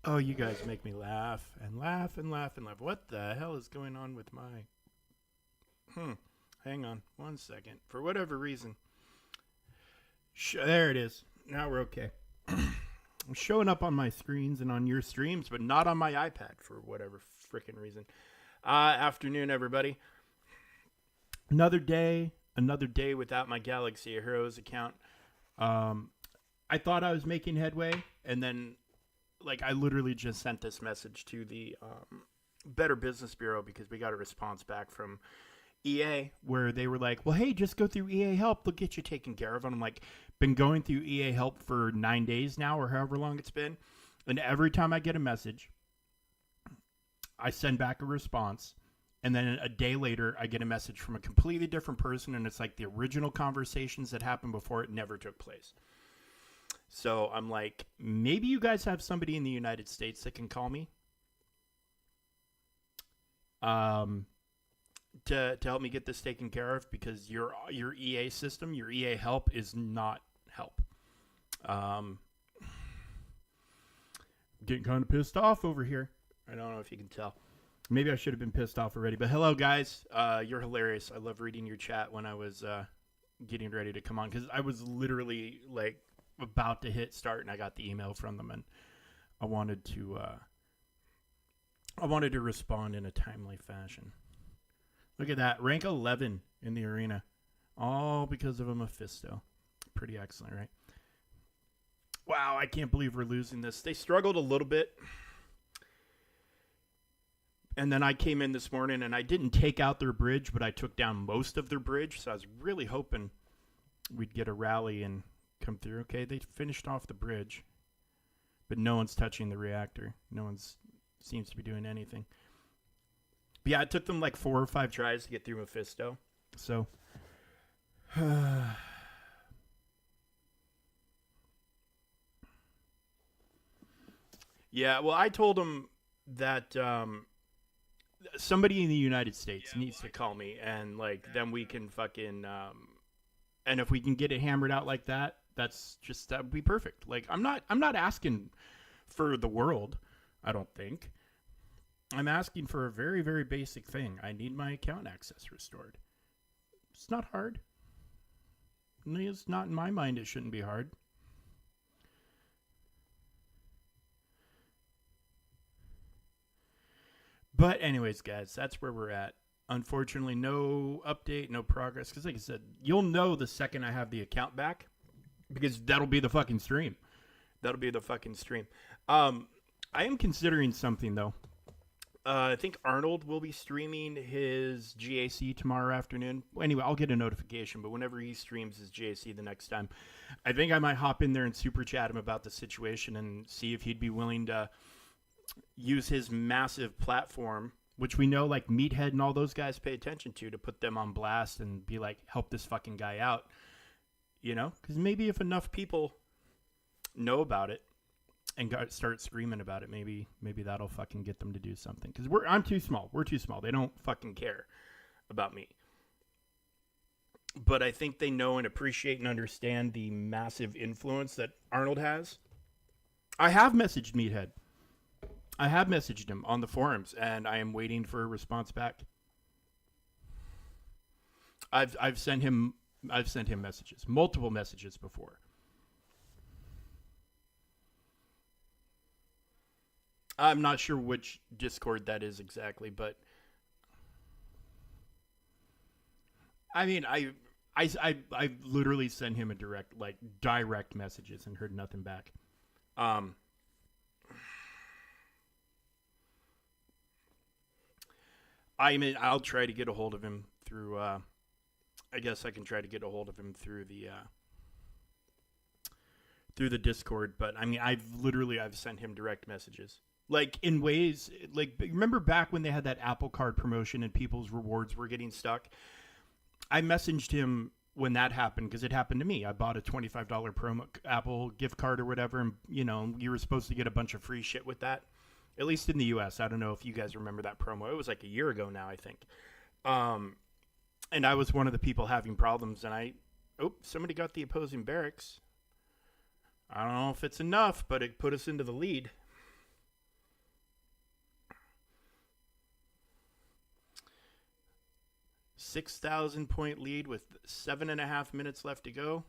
Oh, you guys make me laugh and laugh and laugh and laugh. What the hell is going on with my... Hang on 1 second. For whatever reason. There it is. Now we're okay. I'm showing up on my screens and on your streams, but not on my iPad for whatever freaking reason. Afternoon, everybody. Another day without my Galaxy Heroes account. I thought I was making headway, and then I literally just sent this message to the Better Business Bureau because we got a response back from EA where they were like, well, hey, just go through EA Help. They'll get you taken care of. And I'm like, been going through EA Help for 9 days now or however long it's been. And every time I get a message, I send back a response. And then a day later, I get a message from a completely different person. And it's like the original conversations that happened before it never took place. So I'm like, maybe you guys have somebody in the United States that can call me to help me get this taken care of, because your EA system, your EA Help is not help. Getting kind of pissed off over here. I don't know if you can tell. Maybe I should have been pissed off already. But hello, guys. You're hilarious. I love reading your chat when I was getting ready to come on, because I was literally about to hit start and I got the email from them, and I wanted to respond in a timely fashion. Look at that, rank 11 in the arena, all because of a Mephisto. Pretty excellent, right? Wow, I can't believe we're losing this. They struggled a little bit, and then I came in this morning and I didn't take out their bridge, but I took down most of their bridge, so I was really hoping we'd get a rally and come through. Okay, they finished off the bridge, but no one's touching the reactor. No one's seems to be doing anything. But yeah, it took them 4 or 5 tries to get through Mephisto. So yeah, well, I told them that somebody in the United States needs to call me, and then we can fucking and if we can get it hammered out like that, that would be perfect. I'm not asking for the world, I don't think. I'm asking for a very, very basic thing. I need my account access restored. It's not hard. It's not in my mind. It shouldn't be hard. But anyways, guys, that's where we're at. Unfortunately, no update, no progress. Because like I said, you'll know the second I have the account back, because that'll be the fucking stream. That'll be the fucking stream. I am considering something, though. I think Arnold will be streaming his GAC tomorrow afternoon. Anyway, I'll get a notification, but whenever he streams his GAC the next time, I think I might hop in there and super chat him about the situation and see if he'd be willing to use his massive platform, which we know Meathead and all those guys pay attention to put them on blast and be like, help this fucking guy out. You know? Because maybe if enough people know about it and start screaming about it, maybe that'll fucking get them to do something. Because I'm too small. We're too small. They don't fucking care about me. But I think they know and appreciate and understand the massive influence that Arnold has. I have messaged Meathead. I have messaged him on the forums, and I am waiting for a response back. I've sent him messages, multiple messages before. I'm not sure which Discord that is exactly, but I mean, I literally sent him a direct messages and heard nothing back. I mean, I'll try to get a hold of him through. I guess I can try to get a hold of him through the Discord. But I mean, I've sent him direct messages. In ways, remember back when they had that Apple Card promotion and people's rewards were getting stuck? I messaged him when that happened, because it happened to me. I bought a $25 promo Apple gift card or whatever, and you were supposed to get a bunch of free shit with that. At least in the U.S. I don't know if you guys remember that promo. It was a year ago now, I think. And I was one of the people having problems, and somebody got the opposing barracks. I don't know if it's enough, but it put us into the lead. 6,000 point lead with 7.5 minutes left to go.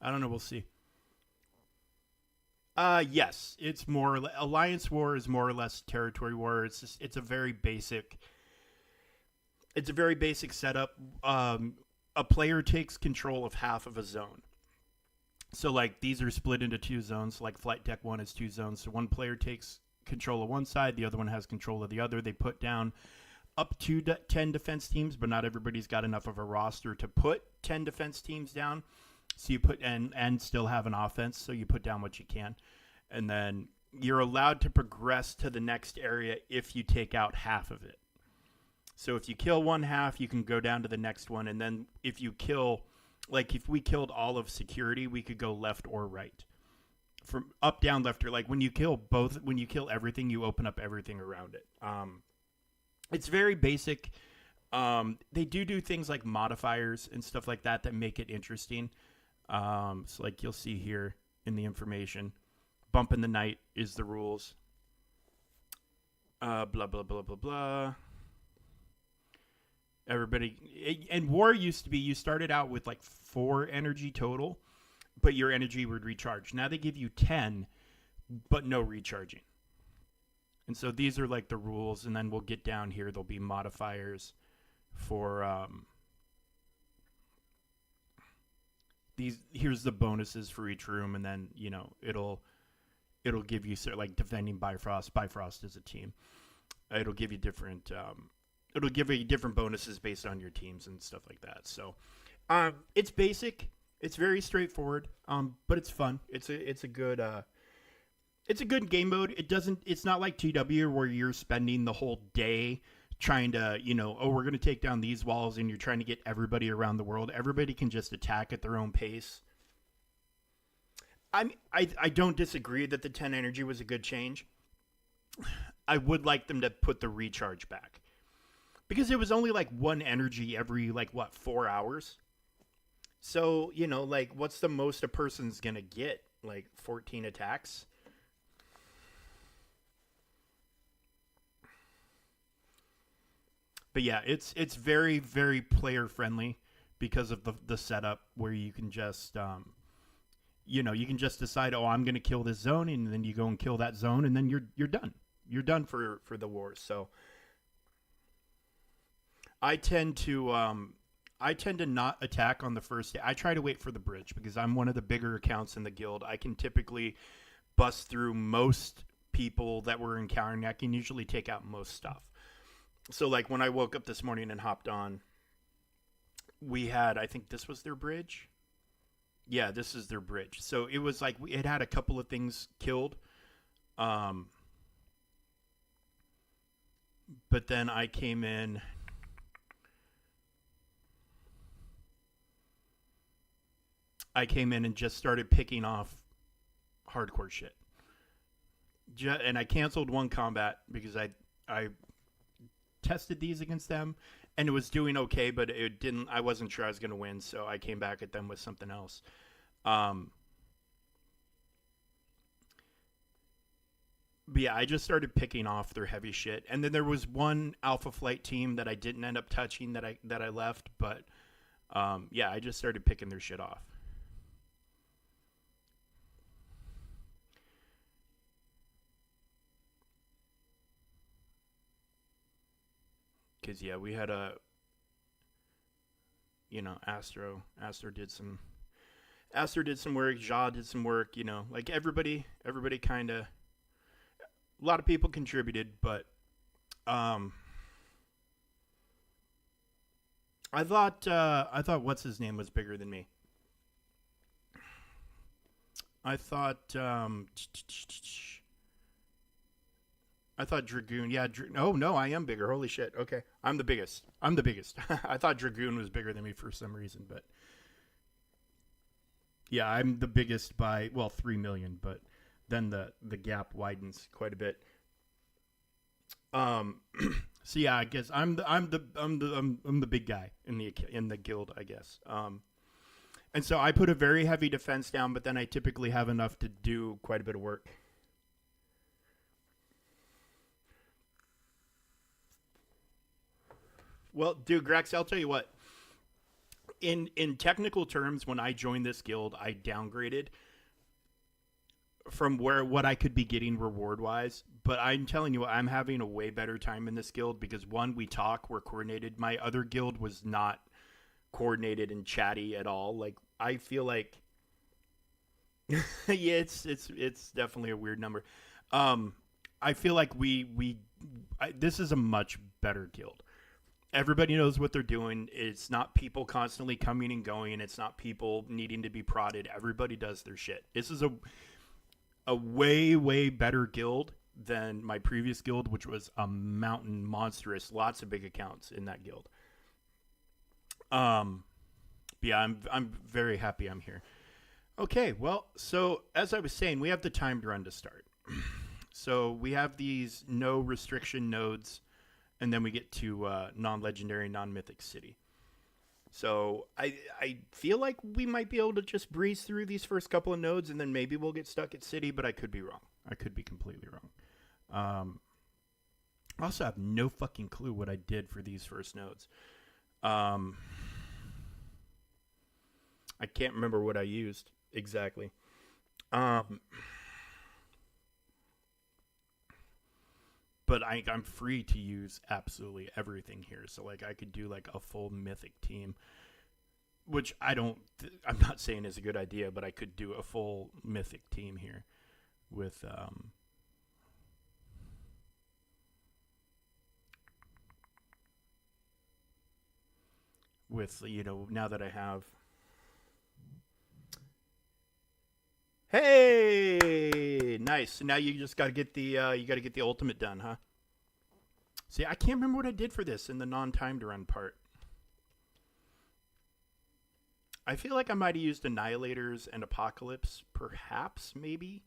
I don't know. We'll see. Yes, it's more Alliance War is more or less territory war. It's a very basic. It's a very basic setup. A player takes control of half of a zone. So like these are split into two zones. Like Flight Deck 1 is two zones. So one player takes control of one side, the other one has control of the other. They put down up to 10 defense teams, but not everybody's got enough of a roster to put 10 defense teams down. So you put and still have an offense, so you put down what you can. And then you're allowed to progress to the next area if you take out half of it. So if you kill one half, you can go down to the next one. And then if you kill, like if we killed all of security, we could go left or right. From up, down, left, or like when you kill both, when you kill everything, you open up everything around it. It's very basic. They do things like modifiers and stuff like that make it interesting. So like you'll see here in the information, bump in the night is the rules. Blah, blah, blah, blah, blah. Everybody, and war used to be, you started out with like 4 energy total, but your energy would recharge. Now they give you 10, but no recharging. And so these are like the rules, and then we'll get down here. There'll be modifiers for, here's the bonuses for each room, and then it'll give you like defending Bifrost. Bifrost is a team. It'll give you different bonuses based on your teams and stuff like that. So it's basic. It's very straightforward. But it's fun. It's a good game mode. It's not like TW where you're spending the whole day trying to, we're going to take down these walls, and you're trying to get everybody around the world. Everybody can just attack at their own pace. I don't disagree that the 10 energy was a good change. I would like them to put the recharge back, because it was only like 1 energy every 4 hours. So, what's the most a person's going to get? Like 14 attacks? But yeah, it's very, very player friendly because of the setup where you can just, you can just decide, I'm going to kill this zone, and then you go and kill that zone, and then you're done. You're done for the wars. So I tend to not attack on the first day. I try to wait for the bridge because I'm one of the bigger accounts in the guild. I can typically bust through most people that we're encountering. I can usually take out most stuff. So like when I woke up this morning and hopped on, we had, I think this was their bridge. Yeah, this is their bridge. So it was like it had a couple of things killed. But then I came in. And just started picking off hardcore shit. And I canceled one combat because I tested these against them, and it was doing okay, but I wasn't sure I was going to win, so I came back at them with something else. But yeah, I just started picking off their heavy shit. And then there was one Alpha Flight team that I didn't end up touching that I left, but yeah, I just started picking their shit off. Because yeah, we had Astro did some work, Ja did some work, like everybody kind of, a lot of people contributed, but I thought what's his name was bigger than me. I thought Dragoon. Yeah. Oh no, I am bigger. Holy shit. Okay, I'm the biggest. I thought Dragoon was bigger than me for some reason, but yeah, I'm the biggest by 3 million. But then the gap widens quite a bit. So yeah, I guess I'm the big guy in the guild, I guess. And And so I put a very heavy defense down, but then I typically have enough to do quite a bit of work. Well, dude, Grex, I'll tell you what. In technical terms, when I joined this guild, I downgraded from what I could be getting reward wise. But I'm telling you, I'm having a way better time in this guild because one, we talk, we're coordinated. My other guild was not coordinated and chatty at all. Like I feel like, yeah, it's definitely a weird number. I feel like this is a much better guild. Everybody knows what they're doing. It's not people constantly coming and going. It's not people needing to be prodded. Everybody does their shit. This is a way better guild than my previous guild, which was a mountain monstrous. Lots of big accounts in that guild. Yeah, I'm very happy I'm here. Okay, well, so as I was saying, we have the timed run to start. So we have these no restriction nodes. And then we get to non-legendary, non-mythic city. So I feel like we might be able to just breeze through these first couple of nodes, and then maybe we'll get stuck at city, but I could be wrong. I could be completely wrong. I also have no fucking clue what I did for these first nodes. I can't remember what I used exactly. But I'm free to use absolutely everything here. So like I could do like a full mythic team, which I'm not saying is a good idea, but I could do a full mythic team here with now that I have. Hey, nice. So now you just got to get the ultimate done, huh? See, I can't remember what I did for this in the non-timed run part. I feel like I might have used Annihilators and Apocalypse, perhaps, maybe.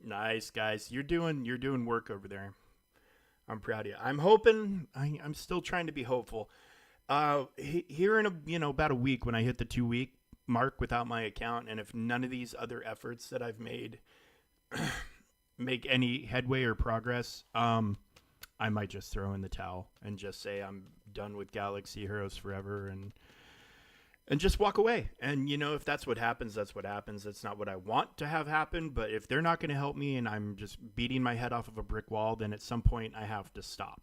Nice, guys. You're doing work over there. I'm proud of you. I'm hoping. I'm still trying to be hopeful. Here in about a week when I hit the 2-week mark without my account, and if none of these other efforts that I've made make any headway or progress, I might just throw in the towel and just say I'm done with Galaxy Heroes forever and just walk away. And if that's what happens, that's what happens. That's not what I want to have happen, but if they're not going to help me and I'm just beating my head off of a brick wall, then at some point I have to stop.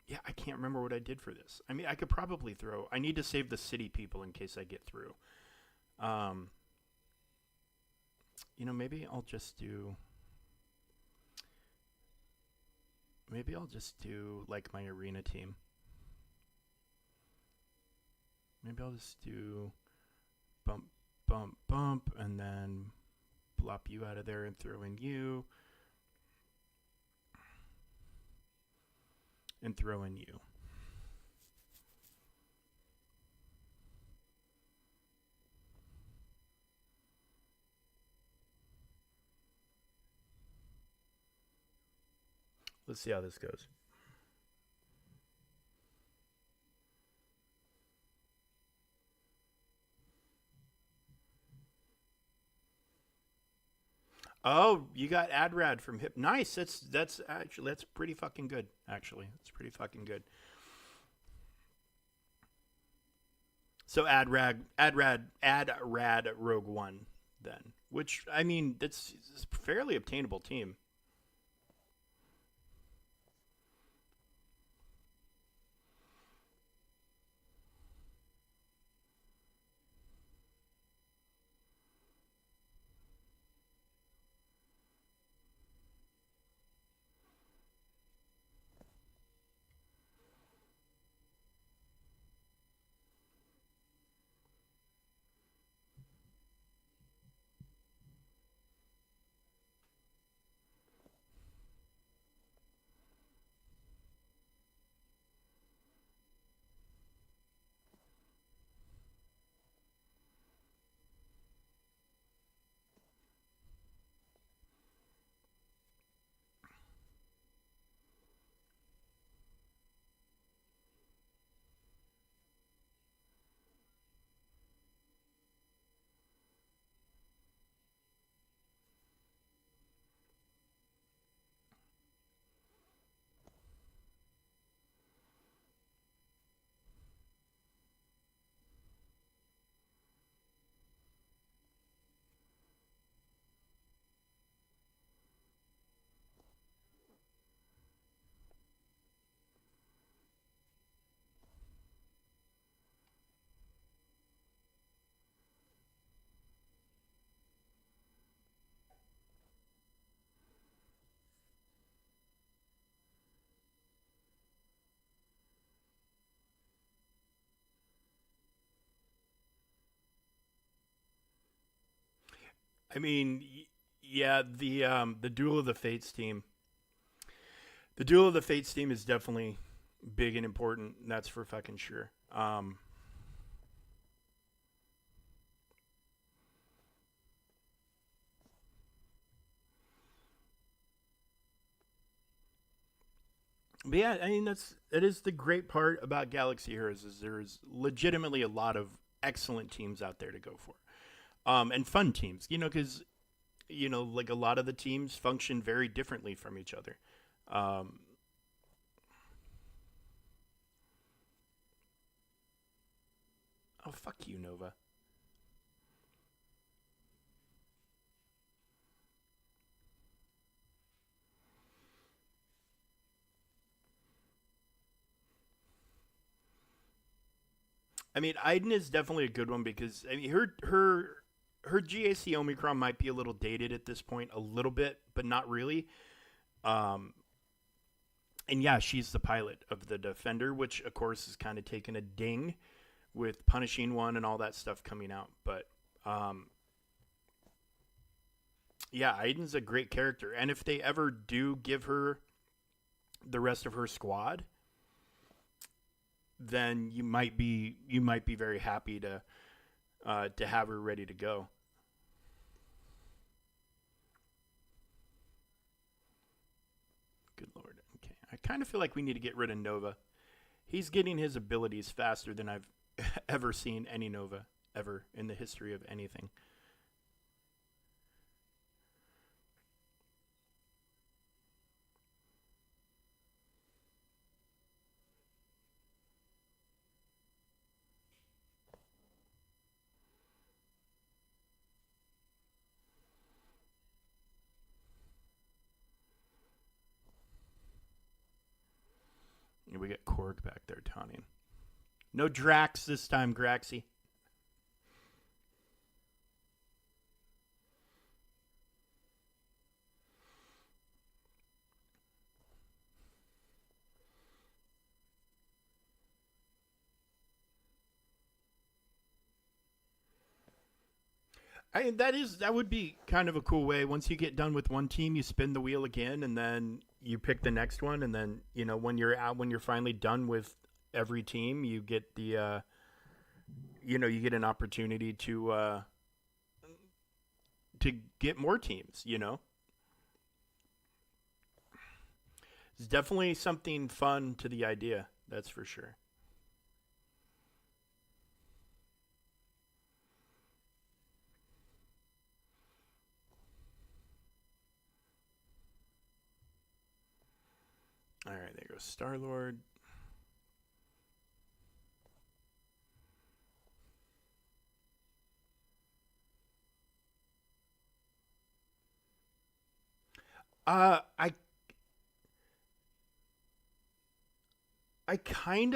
Yeah, I can't remember what I did for this. I mean, I could probably I need to save the city people in case I get through. Maybe I'll just do like my arena team. Maybe I'll just do bump, bump, bump, and then plop you out of there and throw in you. And throw in you. Let's see how this goes. Oh, you got Adrad from Hip. Nice. That's pretty fucking good. Actually, it's pretty fucking good. So Adrad Rogue One then, which I mean, it's a fairly obtainable team. I mean, yeah, the Duel of the Fates team. The Duel of the Fates team is definitely big and important. That's for fucking sure. But yeah, I mean that is the great part about Galaxy Heroes is there's legitimately a lot of excellent teams out there to go for, and fun teams. Because like a lot of the teams function very differently from each other. Um, oh fuck you, Nova. I mean, Aiden is definitely a good one because I mean her GAC Omicron might be a little dated at this point, a little bit, but not really. Um, and yeah, she's the pilot of the Defender, which of course is kind of taken a ding with Punishing One and all that stuff coming out. But um, yeah, Aiden's a great character, and if they ever do give her the rest of her squad, then you might be very happy to have her ready to go. Good lord. Okay, I kind of feel like we need to get rid of Nova. He's getting his abilities faster than I've ever seen any Nova ever in the history of anything. We get Korg back there taunting. No Drax this time, Graxy. That would be kind of a cool way. Once you get done with one team, you spin the wheel again, and then you pick the next one, and then when you're finally done with every team, you get you get an opportunity to get more teams. It's definitely something fun to the idea. That's for sure. All right, there goes Star Lord. I I I kind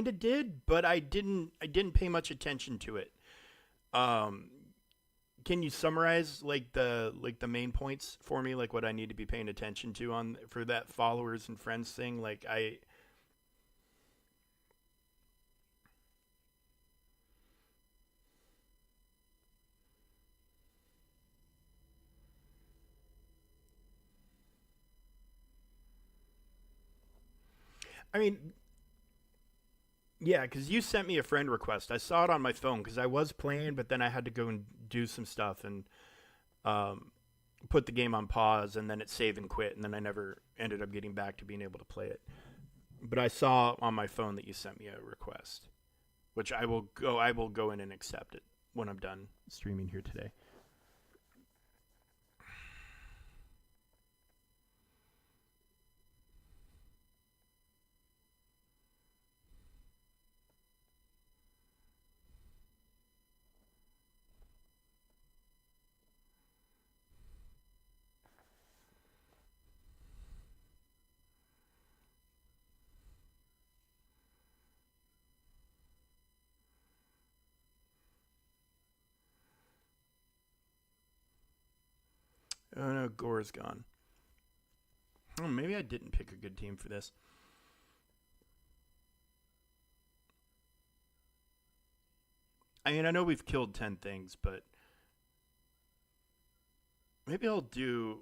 of did, but I didn't pay much attention to it. Um, can you summarize like the main points for me, like what I need to be paying attention to on for that followers and friends thing? Like I mean, yeah, because you sent me a friend request. I saw it on my phone because I was playing, but then I had to go and do some stuff and um, put the game on pause, and then it save and quit, and then I never ended up getting back to being able to play it. But I saw on my phone that you sent me a request, which I will go in and accept it when I'm done streaming here today. Oh no, Gore's gone. Oh, maybe I didn't pick a good team for this. I mean, I know we've killed 10 things, but maybe I'll do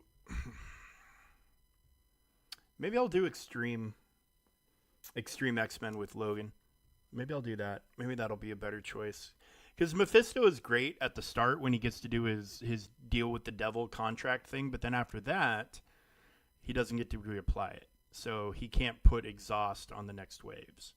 maybe I'll do Extreme X-Men with Logan. Maybe I'll do that. Maybe that'll be a better choice. Because Mephisto is great at the start when he gets to do his deal with the devil contract thing, but then after that, he doesn't get to reapply it. So he can't put exhaust on the next waves.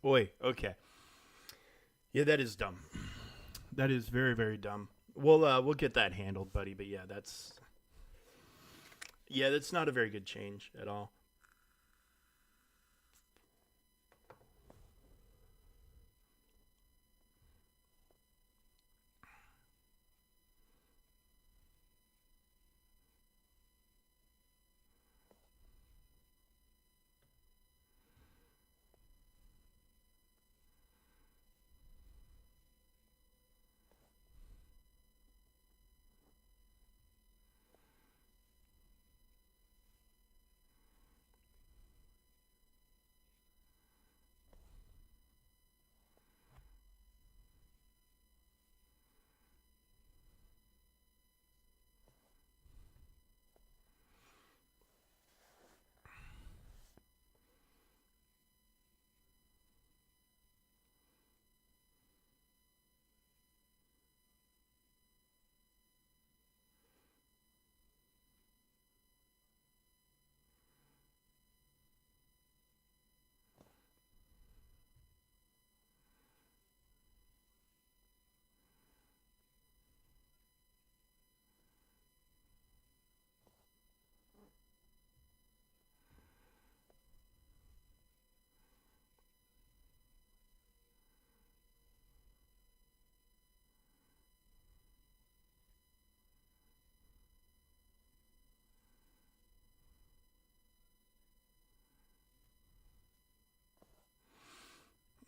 Oi, okay. Yeah, that is dumb. That is very, very dumb. We'll get that handled, buddy. But that's not a very good change at all.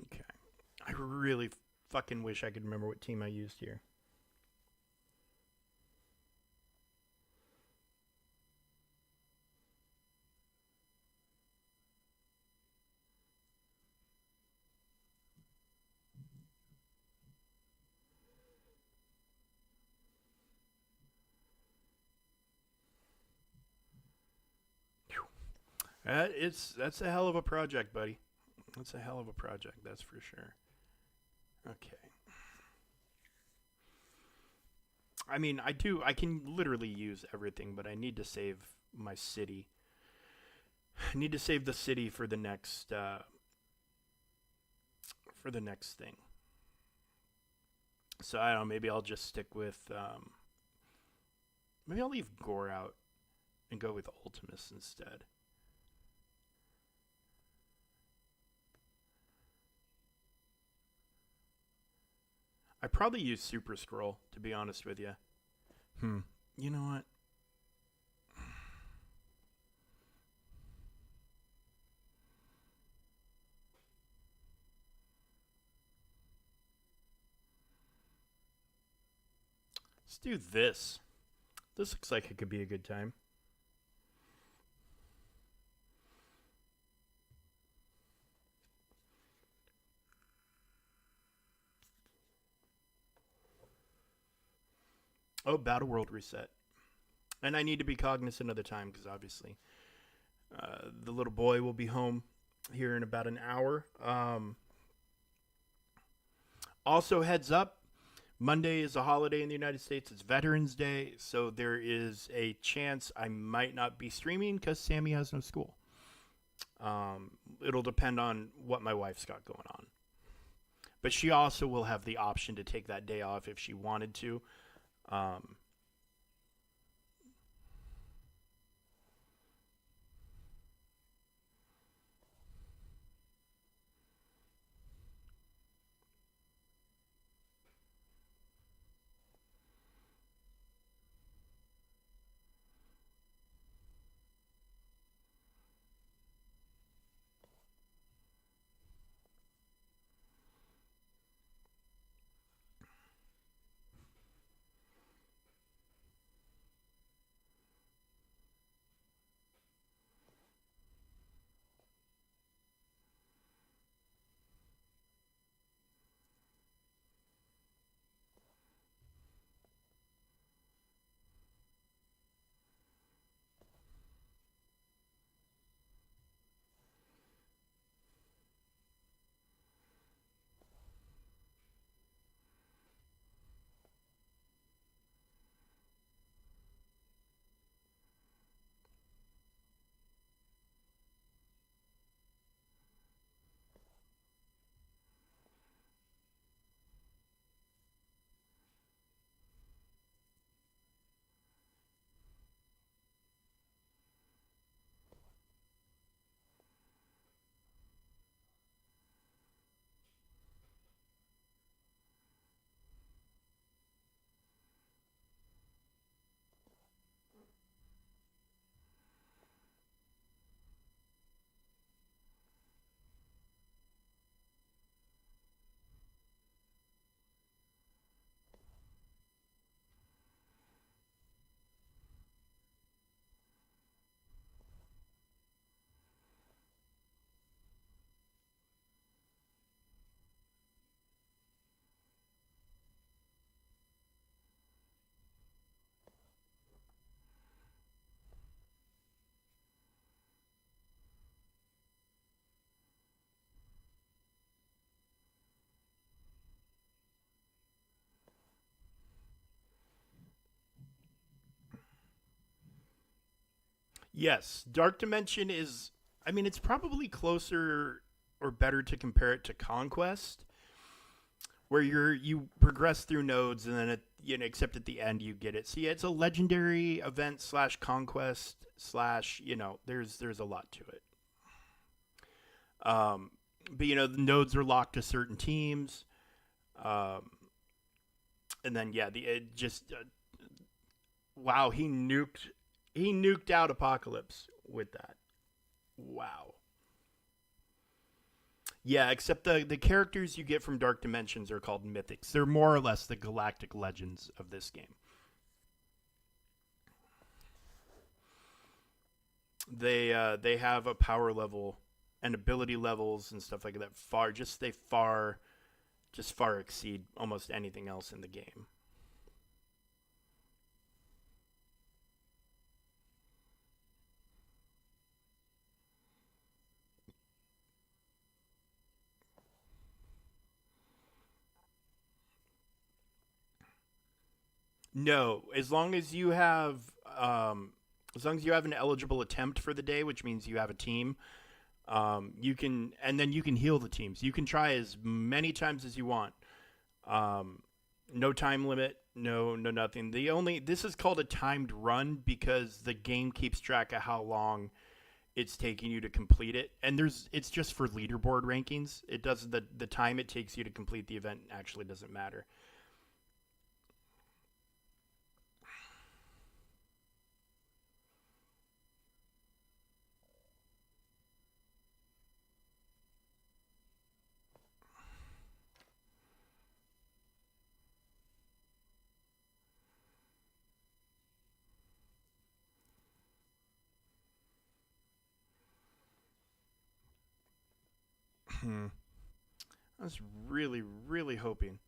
Okay. I really fucking wish I could remember what team I used here. That's a hell of a project, buddy. That's a hell of a project. That's for sure. Okay. I mean, I do. I can literally use everything, but I need to save my city. I need to save the city for the next thing. So I don't know. Maybe I'll just stick with. Maybe I'll leave Gore out and go with Ultimus instead. I probably use Super Scroll to be honest with you. You know what? Let's do this. This looks like it could be a good time. Oh, Battleworld reset. And I need to be cognizant of the time because obviously the little boy will be home here in about an hour. Also, heads up, Monday is a holiday in the United States. It's Veterans Day, so there is a chance I might not be streaming because Sammy has no school. It'll depend on what my wife's got going on. But she also will have the option to take that day off if she wanted to. Um, Yes, Dark Dimension is. I mean, it's probably closer or better to compare it to Conquest, where you progress through nodes and then except at the end you get it. So yeah, it's a legendary event slash conquest slash there's a lot to it. But the nodes are locked to certain teams, and then yeah, the it just wow, he nuked out Apocalypse with that. Wow. Yeah, except the characters you get from Dark Dimensions are called mythics. They're more or less the galactic legends of this game. They have a power level and ability levels and stuff like that far exceed almost anything else in the game. No, as long as you have an eligible attempt for the day, which means you have a team, you can, and then you can heal the teams. You can try as many times as you want. No time limit, no nothing. This is called a timed run because the game keeps track of how long it's taking you to complete it, and it's just for leaderboard rankings. It does the time it takes you to complete the event actually doesn't matter. I was really hoping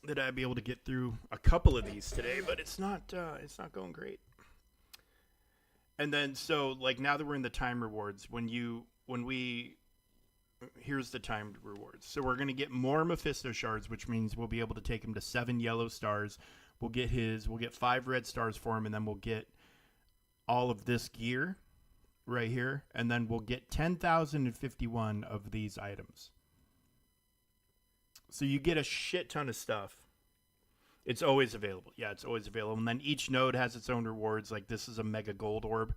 that I'd be able to get through a couple of these today, but it's not going great. And then so like now that we're in the time rewards, when we here's the timed rewards. So we're gonna get more Mephisto shards, which means we'll be able to take him to 7 yellow stars. We'll get 5 red stars for him, and then we'll get all of this gear right here, and then we'll get 10,051 of these items. So you get a shit ton of stuff. It's always available. Yeah, it's always available. And then each node has its own rewards. Like this is a mega gold orb.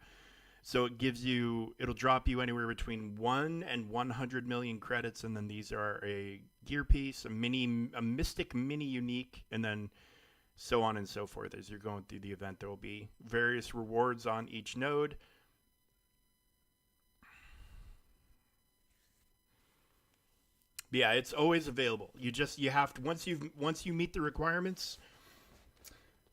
So it'll drop you anywhere between 1 and 100 million credits. And then these are a gear piece, a mystic mini unique, and then so on and so forth. As you're going through the event, there will be various rewards on each node. Yeah, it's always available. You have to once you meet the requirements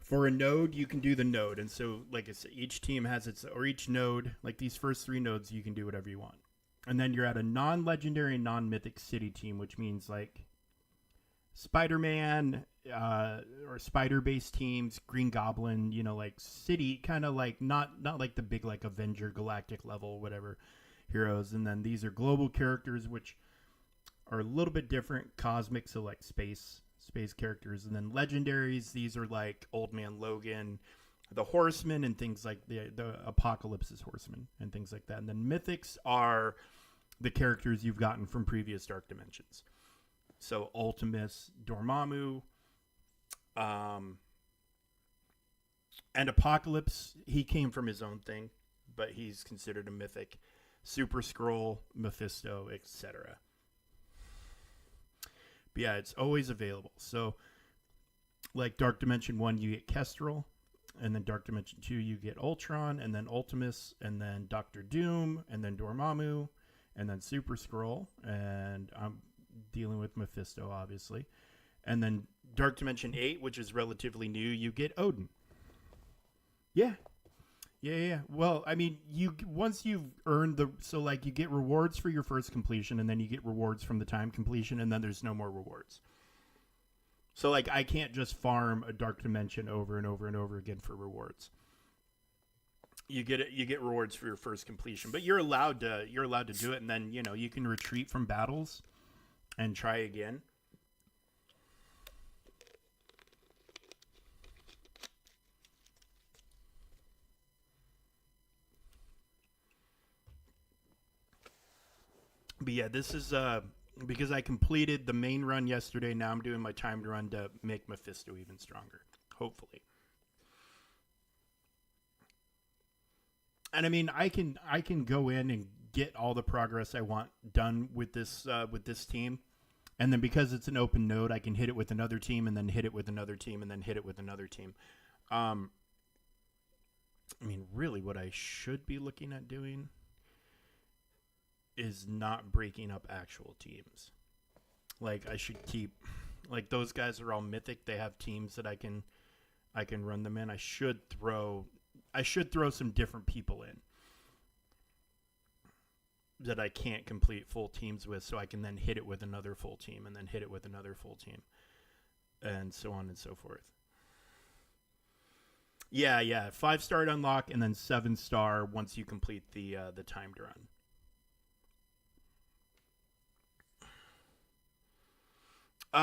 for a node, you can do the node. And so like I said, each team has each node, like these first 3 nodes, you can do whatever you want. And then you're at a non-legendary, non-mythic city team, which means like Spider-Man or spider-based teams, Green Goblin, like city kind of like not like the big like Avenger Galactic level whatever heroes. And then these are global characters which are a little bit different, cosmic, so like space characters. And then legendaries, these are like Old Man Logan, the Horsemen, and things like the Apocalypse's Horsemen and things like that. And then mythics are the characters you've gotten from previous Dark Dimensions. So Ultimus, Dormammu, and Apocalypse, he came from his own thing, but he's considered a mythic. Super Scroll, Mephisto, etc. But yeah, it's always available. So, like Dark Dimension 1, you get Kestrel, and then Dark Dimension 2, you get Ultron, and then Ultimus, and then Doctor Doom, and then Dormammu, and then Super Scroll, and I'm dealing with Mephisto, obviously. And then Dark Dimension 8, which is relatively new, you get Odin. Yeah. Yeah. Well, I mean, once you've earned you get rewards for your first completion, and then you get rewards from the time completion, and then there's no more rewards. So like I can't just farm a Dark Dimension over and over and over again for rewards. You get rewards for your first completion, but you're allowed to do it, and then you can retreat from battles and try again. But yeah, this is because I completed the main run yesterday. Now I'm doing my timed run to make Mephisto even stronger, hopefully. And I mean, I can go in and get all the progress I want done with this team, and then because it's an open node, I can hit it with another team, and then hit it with another team, and then hit it with another team. I mean, really, what I should be looking at doing is not breaking up actual teams. Like I should keep, like those guys are all mythic. They have teams that I can run them in. I should throw some different people in that I can't complete full teams with, so I can then hit it with another full team, and then hit it with another full team, and so on and so forth. Yeah, 5-star to unlock, and then 7-star once you complete the timed run.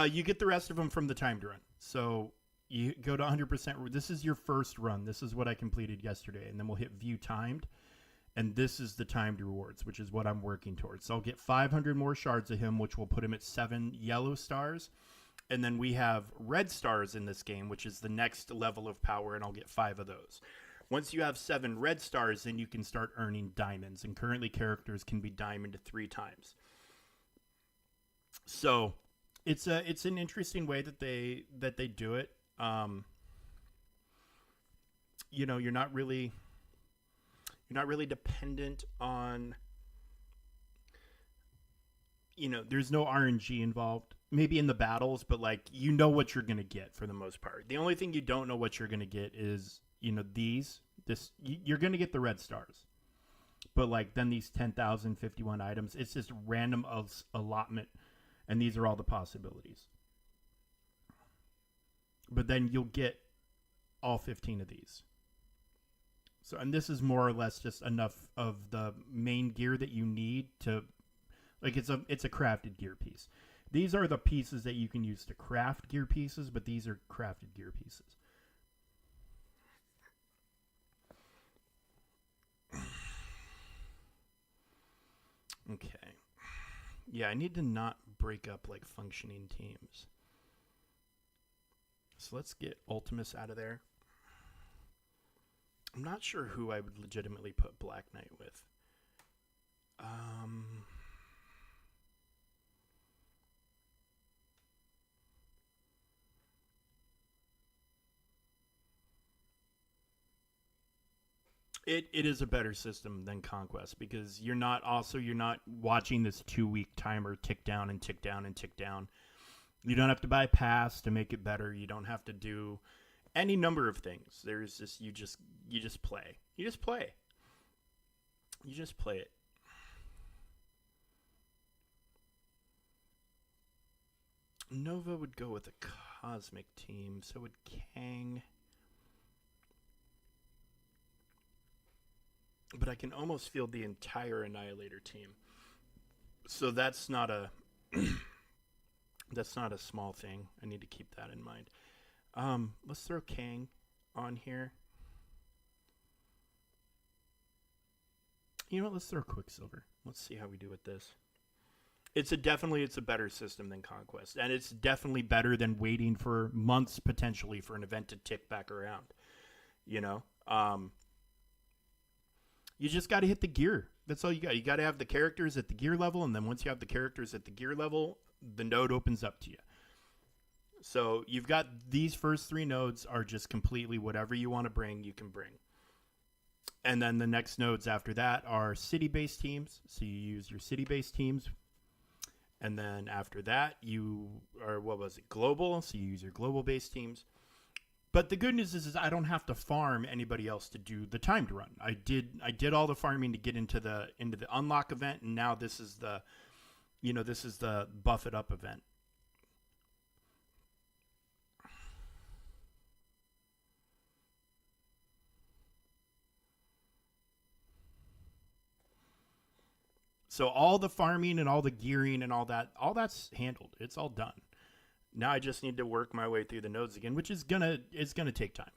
You get the rest of them from the timed run. So you go to 100%. This is your first run. This is what I completed yesterday, and then we'll hit view timed, and this is the timed rewards, which is what I'm working towards. So I'll get 500 more shards of him, which will put him at 7 yellow stars. And then we have red stars in this game, which is the next level of power, and I'll get 5 of those. Once you have 7 red stars, then you can start earning diamonds, and currently characters can be diamond 3 times. So it's an interesting way that they do it. You know, you're not really dependent on, you know, there's no RNG involved. Maybe in the battles, but like you know what you're gonna get for the most part. The only thing you don't know what you're gonna get is, you know, you're gonna get the red stars, but like then these 10,051 items, it's just random allotment, and these are all the possibilities. But then you'll get all 15 of these. So, and this is more or less just enough of the main gear that you need to, like it's a crafted gear piece. These are the pieces that you can use to craft gear pieces, but these are crafted gear pieces. Okay. Yeah, I need to not break up like functioning teams. So let's get Ultimus out of there. I'm not sure who I would legitimately put Black Knight with. It is a better system than Conquest because you're not watching this 2-week timer tick down and tick down and tick down. You don't have to buy pass to make it better. You don't have to do any number of things. There's just you just play. You just play. You just play it. Nova would go with a cosmic team, so would Kang. But I can almost field the entire Annihilator team. So that's not a that's not a small thing. I need to keep that in mind. Let's throw Kang on here. You know what? Let's throw Quicksilver. Let's see how we do with this. It's a better system than Conquest, and it's definitely better than waiting for months potentially for an event to tick back around. You know, you just got to hit the gear. That's all you got. You got to have the characters at the gear level, and then once you have the characters at the gear level, the node opens up to you. So you've got these first 3 nodes are just completely whatever you want to bring, you can bring. And then the next nodes after that are city-based teams. So you use your city-based teams. And then after that, global. So you use your global-based teams. But the good news is I don't have to farm anybody else to do the timed run. I did all the farming to get into the unlock event, and now this is the buff it up event. So all the farming and all the gearing and all that's handled. It's all done. Now I just need to work my way through the nodes again, which is gonna take time.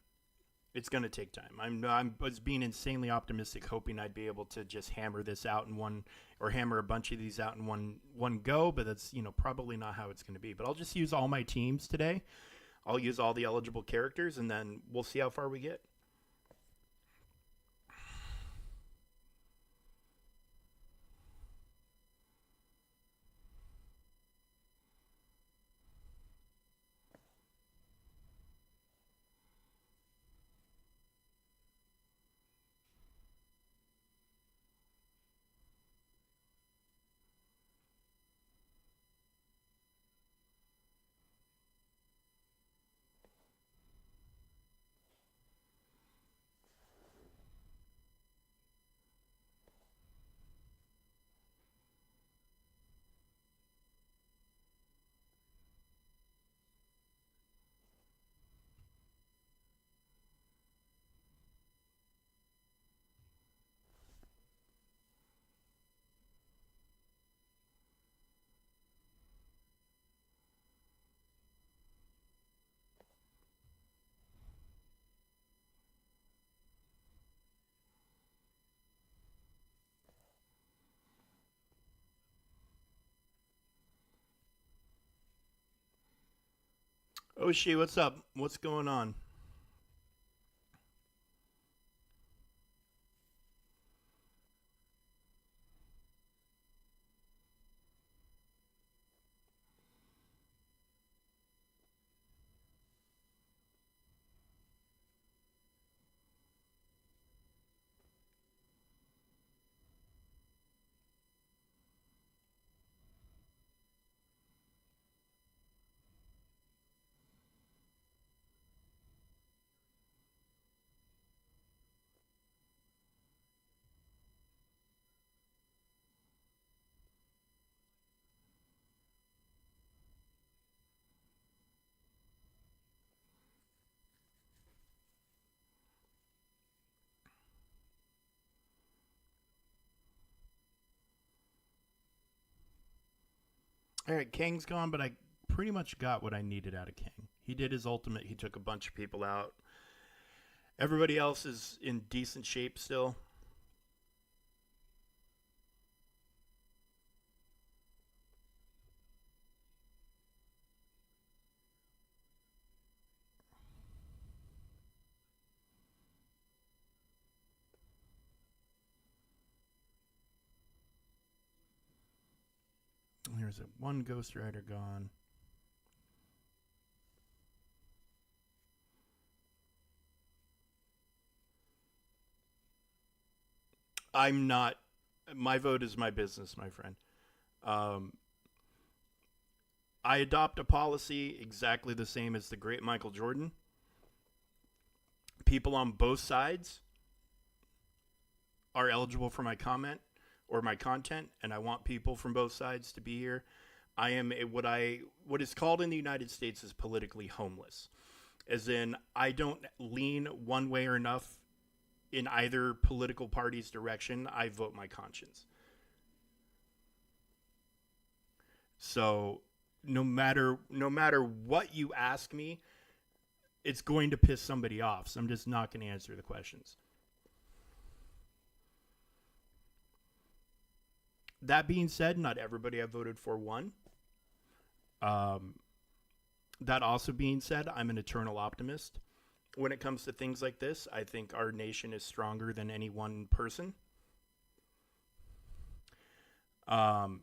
It's going to take time. I was being insanely optimistic, hoping I'd be able to just hammer this out in one, or hammer a bunch of these out in one go. But that's probably not how it's going to be. But I'll just use all my teams today. I'll use all the eligible characters, and then we'll see how far we get. Oshi, what's up? What's going on? All right, Kang's gone, but I pretty much got what I needed out of Kang. He did his ultimate. He took a bunch of people out. Everybody else is in decent shape still. There's one Ghost Rider gone. I'm not. My vote is my business, my friend. Um, I adopt a policy exactly the same as the great Michael Jordan. People on both sides are eligible for my comment or my content, and I want people from both sides to be here. I am what is called in the United States is politically homeless, as in I don't lean one way or enough in either political party's direction. I vote my conscience. So no matter what you ask me, it's going to piss somebody off. So I'm just not going to answer the questions. That being said, not everybody I voted for won. Um, that also being said, I'm an eternal optimist. When it comes to things like this, I think our nation is stronger than any one person. Um,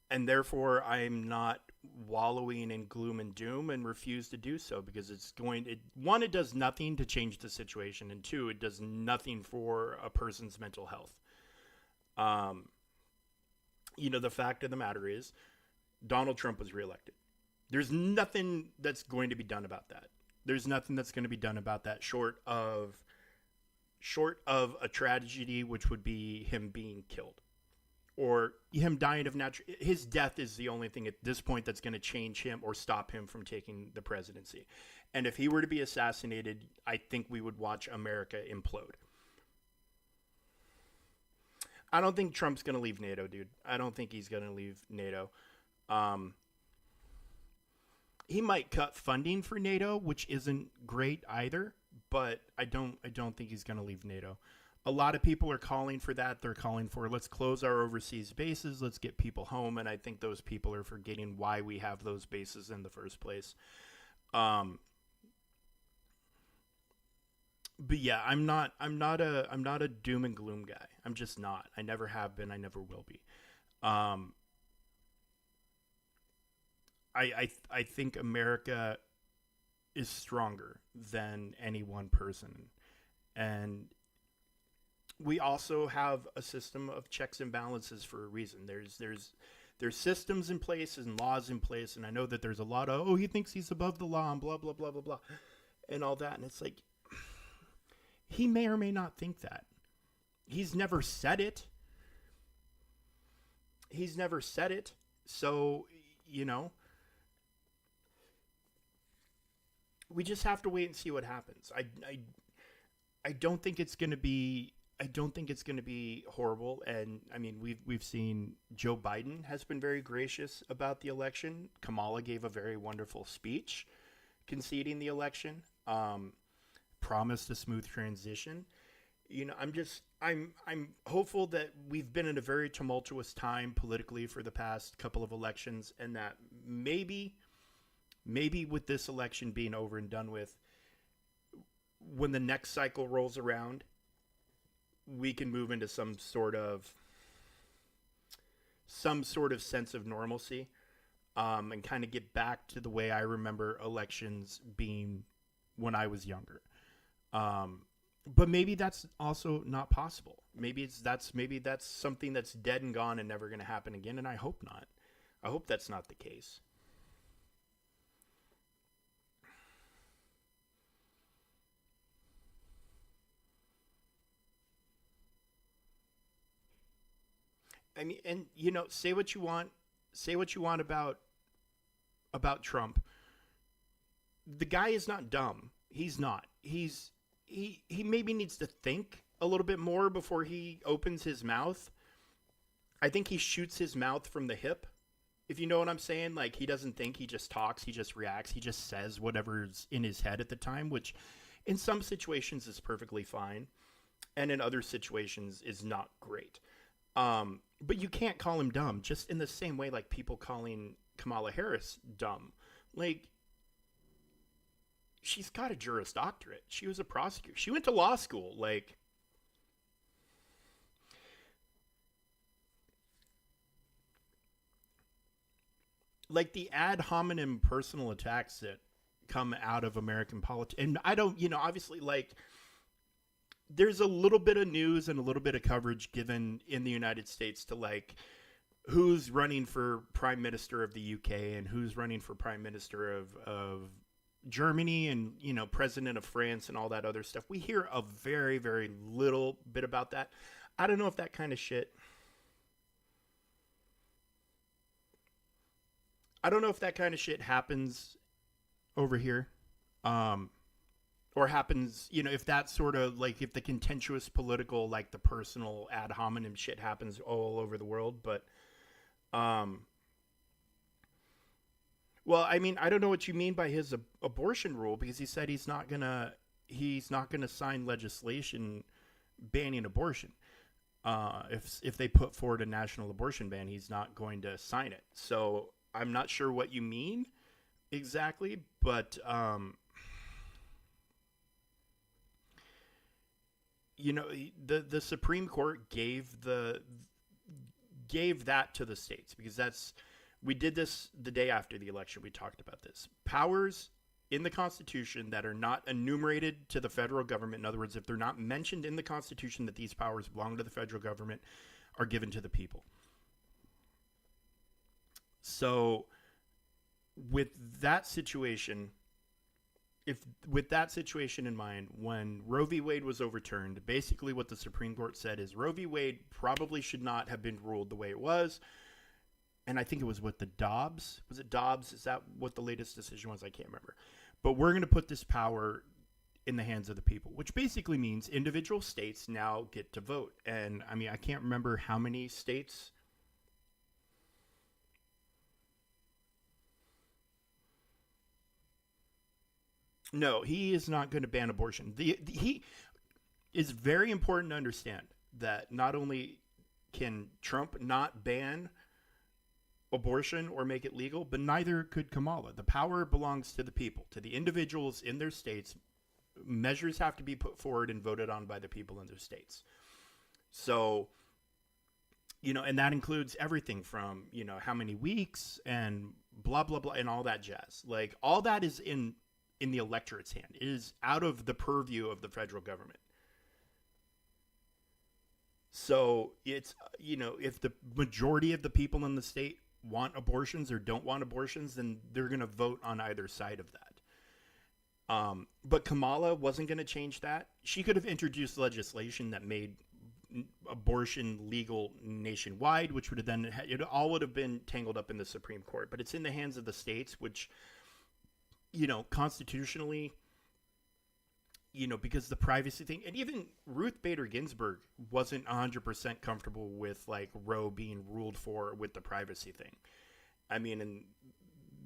and therefore, I'm not wallowing in gloom and doom and refuse to do so because one, it does nothing to change the situation, and two, it does nothing for a person's mental health. Um, the fact of the matter is Donald Trump was reelected. There's nothing that's going to be done about that. There's nothing that's going to be done about that short of a tragedy, which would be him being killed or him dying of natural. His death is the only thing at this point that's going to change him or stop him from taking the presidency. And if he were to be assassinated, I think we would watch America implode. I don't think Trump's going to leave NATO, dude. I don't think he's going to leave NATO. Um, he might cut funding for NATO, which isn't great either, but I don't think he's going to leave NATO. A lot of people are calling for that. They're calling for, let's close our overseas bases, let's get people home, and I think those people are forgetting why we have those bases in the first place. Um, but yeah, I'm not a doom and gloom guy. I'm just not. I never have been. I never will be. Um, I think America is stronger than any one person, and we also have a system of checks and balances for a reason. There's systems in place and laws in place, and I know that there's a lot of, oh, he thinks he's above the law and blah blah blah blah blah and all that, and it's like, he may or may not think that. He's never said it. He's never said it. So, you know, we just have to wait and see what happens. I don't think it's going to be, I don't think it's going to be horrible. And I mean, we've seen Joe Biden has been very gracious about the election. Kamala gave a very wonderful speech conceding the election. Promised a smooth transition. You know, I'm hopeful that we've been in a very tumultuous time politically for the past couple of elections, and that maybe with this election being over and done with, when the next cycle rolls around, we can move into some sort of sense of normalcy, and kind of get back to the way I remember elections being when I was younger. But maybe that's also not possible. Maybe that's something that's dead and gone and never going to happen again. And I hope not. I hope that's not the case. I mean, and you know, say what you want about Trump. The guy is not dumb. He's not. He maybe needs to think a little bit more before he opens his mouth. I think he shoots his mouth from the hip. If you know what I'm saying, like, he doesn't think, he just talks, he just reacts, he just says whatever's in his head at the time, which in some situations is perfectly fine, and in other situations is not great. But you can't call him dumb, just in the same way like people calling Kamala Harris dumb. Like, she's got a Juris Doctorate. She was a prosecutor. She went to law school. Like the ad hominem personal attacks that come out of American politics. And I don't, obviously, like, there's a little bit of news and a little bit of coverage given in the United States to, like, who's running for prime minister of the UK and who's running for prime minister of Germany and, president of France and all that other stuff. We hear a very, very little bit about that. I don't know if that kind of shit. I don't know if that kind of shit happens over here. Or happens, if that sort of, like, if the contentious political, like, the personal ad hominem shit happens all over the world. But, well, I mean, I don't know what you mean by his abortion rule, because he said he's not gonna sign legislation banning abortion. If they put forward a national abortion ban, he's not going to sign it. So I'm not sure what you mean exactly, but the Supreme Court gave that to the states, because we did this the day after the election. We talked about this. Powers in the Constitution that are not enumerated to the federal government, in other words, if they're not mentioned in the Constitution that these powers belong to the federal government, are given to the people. So with that situation, with that situation in mind, when Roe v. Wade was overturned, basically what the Supreme Court said is Roe v. Wade probably should not have been ruled the way it was. And I think it was with the Dobbs. Was it Dobbs? Is that what the latest decision was? I can't remember. But we're going to put this power in the hands of the people, which basically means individual states now get to vote. And I mean, I can't remember how many states. No, he is not going to ban abortion. He is very important to understand that not only can Trump not ban abortion or make it legal, but neither could Kamala. The power belongs to the people, to the individuals in their states. Measures have to be put forward and voted on by the people in their states. So, and that includes everything from, how many weeks and blah, blah, blah, and all that jazz. Like, all that is in the electorate's hand. It is out of the purview of the federal government. So it's, if the majority of the people in the state want abortions or don't want abortions, then they're going to vote on either side of that. But Kamala wasn't going to change that. She could have introduced legislation that made abortion legal nationwide, which would have then, it all would have been tangled up in the Supreme Court. But it's in the hands of the states, which, constitutionally, because the privacy thing, and even Ruth Bader Ginsburg wasn't 100% comfortable with like Roe being ruled for with the privacy thing. I mean, and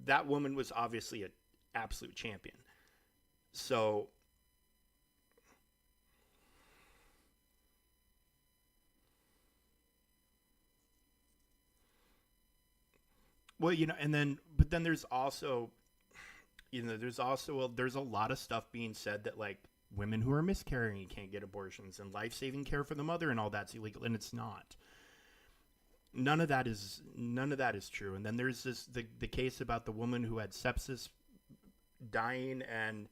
that woman was obviously an absolute champion. So, well, but then there's also, there's a lot of stuff being said that like women who are miscarrying can't get abortions and life-saving care for the mother and all that's illegal, and it's not. None of that is true. And then there's the case about the woman who had sepsis dying, and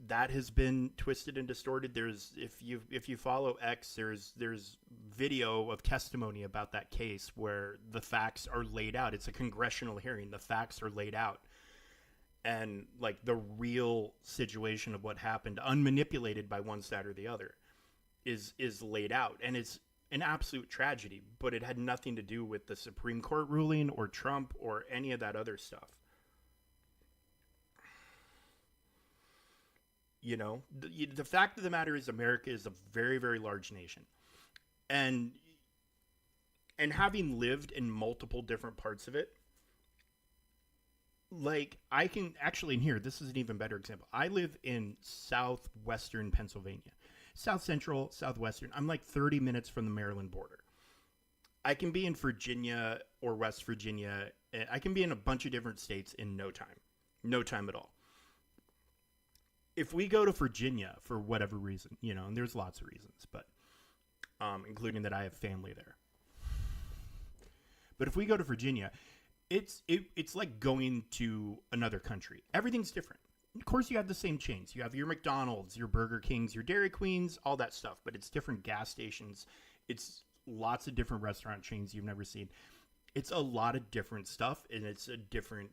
that has been twisted and distorted. There's if you follow X, there's video of testimony about that case where the facts are laid out. It's a congressional hearing. The facts are laid out. And like the real situation of what happened, unmanipulated by one side or the other, is laid out. And it's an absolute tragedy, but it had nothing to do with the Supreme Court ruling or Trump or any of that other stuff. The fact of the matter is America is a very, very large nation. And having lived in multiple different parts of it, like I can actually, in here, this is an even better example. I live in southwestern Pennsylvania, south central, southwestern. I'm like 30 minutes from the Maryland border. I can be in Virginia or West Virginia. I can be in a bunch of different states in no time at all. If we go to Virginia for whatever reason, and there's lots of reasons, but including that I have family there. But if we go to Virginia, it's like going to another country. Everything's different. Of course, you have the same chains. You have your McDonald's, your Burger Kings, your Dairy Queens, all that stuff. But it's different gas stations. It's lots of different restaurant chains you've never seen. It's a lot of different stuff, and there's different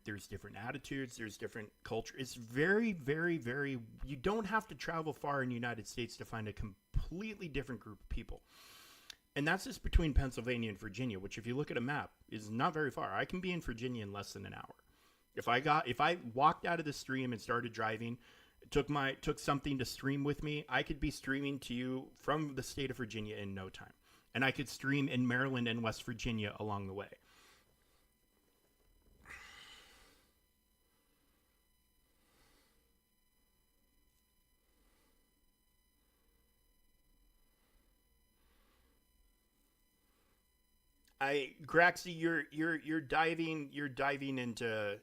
attitudes, there's different culture. It's very, very, very, you don't have to travel far in the United States to find a completely different group of people. And that's just between Pennsylvania and Virginia, which if you look at a map is not very far. I can be in Virginia in less than an hour. If I walked out of the stream and started driving, took something to stream with me, I could be streaming to you from the state of Virginia in no time. And I could stream in Maryland and West Virginia along the way. Graxy, you're diving into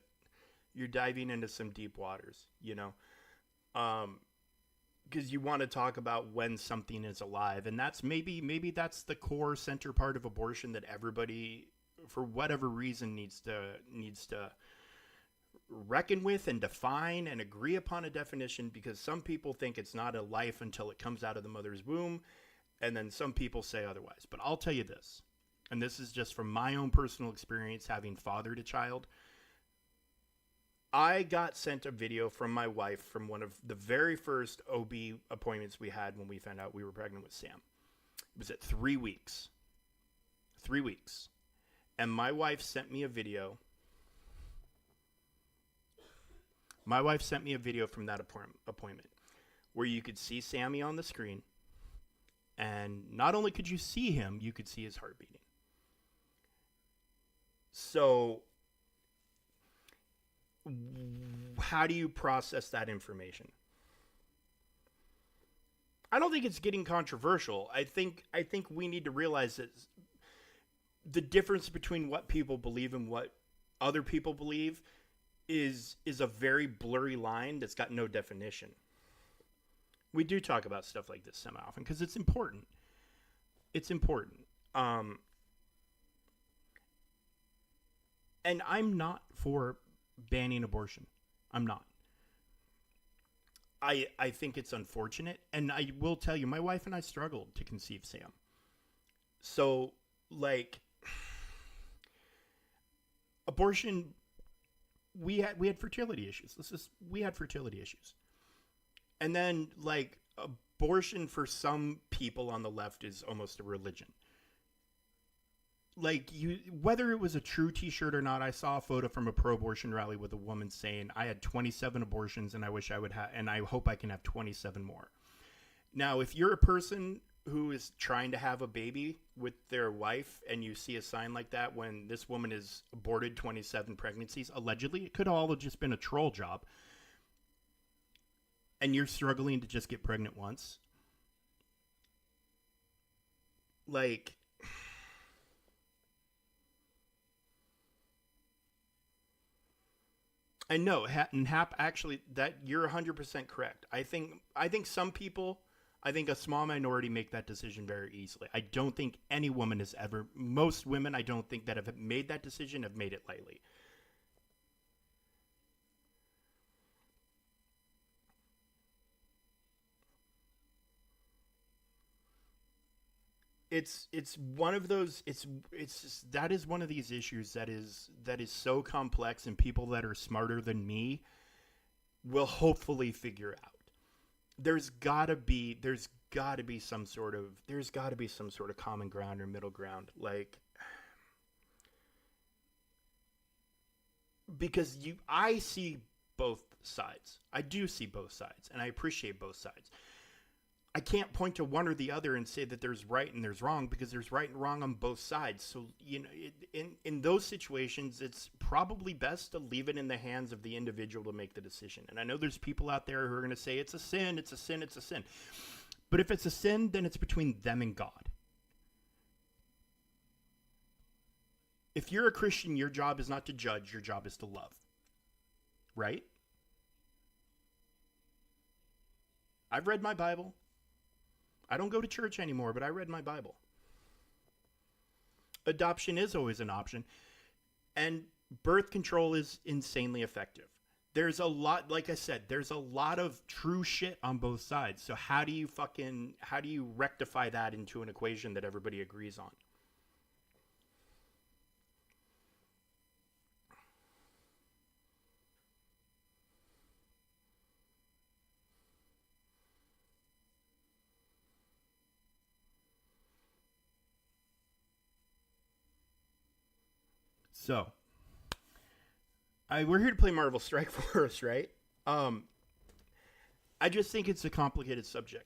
some deep waters, because you want to talk about when something is alive, and that's maybe that's the core center part of abortion that everybody, for whatever reason, needs to reckon with and define and agree upon a definition, because some people think it's not a life until it comes out of the mother's womb, and then some people say otherwise. But I'll tell you this. And this is just from my own personal experience having fathered a child. I got sent a video from my wife from one of the very first OB appointments we had when we found out we were pregnant with Sam. It was at 3 weeks. 3 weeks. And my wife sent me a video. My wife sent me a video from that appointment where you could see Sammy on the screen. And not only could you see him, you could see his heart beating. So how do you process that information? I don't think it's getting controversial. I think we need to realize that the difference between what people believe and what other people believe is a very blurry line that's got no definition. We do talk about stuff like this semi often because it's important. It's important. And I'm not for banning abortion. I'm not. I think it's unfortunate. And I will tell you, my wife and I struggled to conceive Sam. So, like, abortion, we had fertility issues. We had fertility issues. And then, like, abortion for some people on the left is almost a religion. Like, whether it was a true t-shirt or not, I saw a photo from a pro-abortion rally with a woman saying, I had 27 abortions and I wish I would have, and I hope I can have 27 more. Now, if you're a person who is trying to have a baby with their wife and you see a sign like that when this woman has aborted 27 pregnancies, allegedly, it could all have just been a troll job, and you're struggling to just get pregnant once, like, I know, and Hap, actually, that you're 100% correct. I think some people, I think a small minority make that decision very easily. I don't think any woman has ever, most women I don't think that have made that decision have made it lightly. It's one of those, it's just, that is one of these issues that is so complex, and people that are smarter than me will hopefully figure out. There's got to be some sort of common ground or middle ground, like, because I see both sides. I do see both sides, and I appreciate both sides. I can't point to one or the other and say that there's right and there's wrong, because there's right and wrong on both sides. So, in those situations, it's probably best to leave it in the hands of the individual to make the decision. And I know there's people out there who are going to say it's a sin, it's a sin, it's a sin. But if it's a sin, then it's between them and God. If you're a Christian, your job is not to judge, your job is to love. Right? I've read my Bible. I don't go to church anymore, but I read my Bible. Adoption is always an option. And birth control is insanely effective. There's a lot, like I said, there's a lot of true shit on both sides. So how do you rectify that into an equation that everybody agrees on? So, we're here to play Marvel Strike Force, right? Um, I just think it's a complicated subject.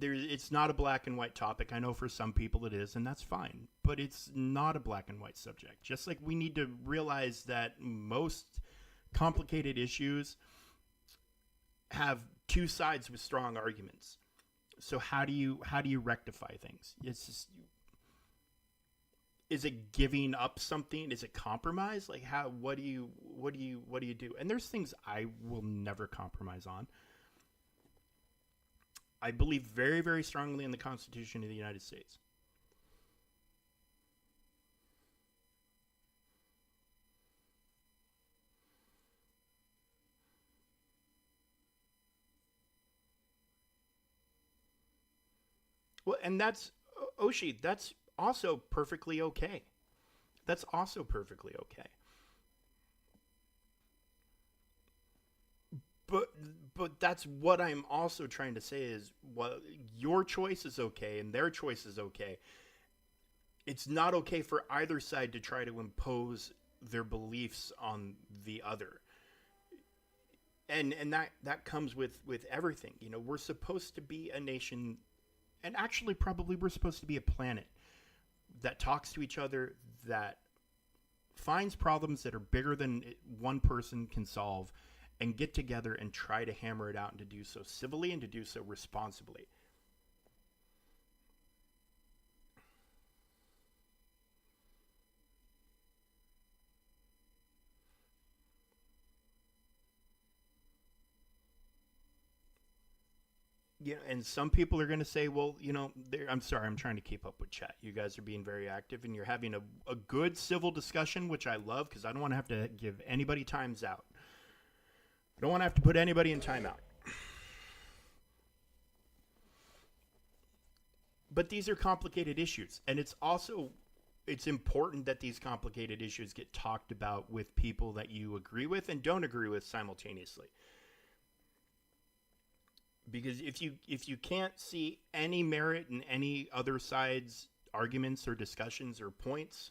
It's not a black and white topic. I know for some people it is, and that's fine. But it's not a black and white subject. Just like we need to realize that most complicated issues have two sides with strong arguments. So how do you rectify things? It's just, is it giving up something? Is it compromise? Like, what do you do? And there's things I will never compromise on. I believe very, very strongly in the Constitution of the United States. Well, and that's, Oshi, that's also perfectly okay. That's also perfectly okay. But but that's what I'm also trying to say is, well, your choice is okay and their choice is okay. It's not okay for either side to try to impose their beliefs on the other. And that comes with everything. We're supposed to be a nation, and actually probably we're supposed to be a planet that talks to each other, that finds problems that are bigger than one person can solve, and get together and try to hammer it out, and to do so civilly and to do so responsibly. Yeah, and some people are going to say, well, I'm sorry, I'm trying to keep up with chat. You guys are being very active and you're having a good civil discussion, which I love because I don't want to have to give anybody times out. I don't want to have to put anybody in timeout. But these are complicated issues, and it's important that these complicated issues get talked about with people that you agree with and don't agree with simultaneously. Because if you can't see any merit in any other side's arguments or discussions or points,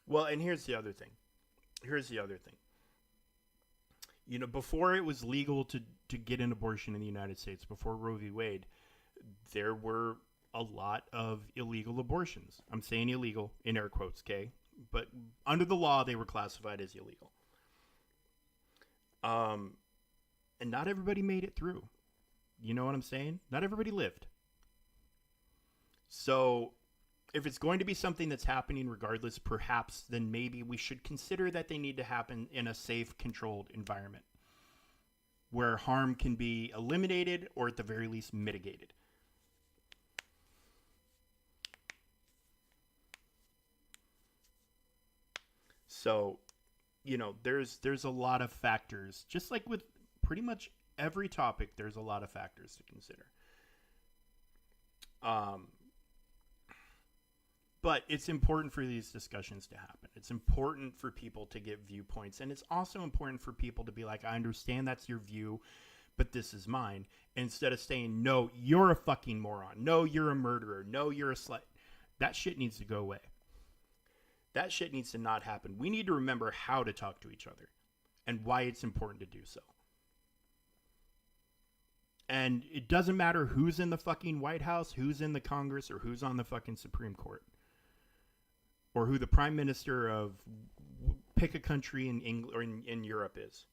well, and here's the other thing. Before it was legal to get an abortion in the United States, before Roe v. Wade, there were a lot of illegal abortions. I'm saying illegal in air quotes, okay? But under the law, they were classified as illegal. And not everybody made it through. You know what I'm saying? Not everybody lived. So if it's going to be something that's happening regardless, perhaps then maybe we should consider that they need to happen in a safe, controlled environment where harm can be eliminated or at the very least mitigated. So, there's a lot of factors, just like with pretty much every topic, there's a lot of factors to consider. But it's important for these discussions to happen. It's important for people to get viewpoints. And it's also important for people to be like, I understand that's your view, but this is mine. Instead of saying, no, you're a fucking moron. No, you're a murderer. No, you're a slut. That shit needs to go away. That shit needs to not happen. We need to remember how to talk to each other and why it's important to do so. And it doesn't matter who's in the fucking White House, who's in the Congress, or who's on the fucking Supreme Court. Or who the prime minister of pick a country in England or in Europe is.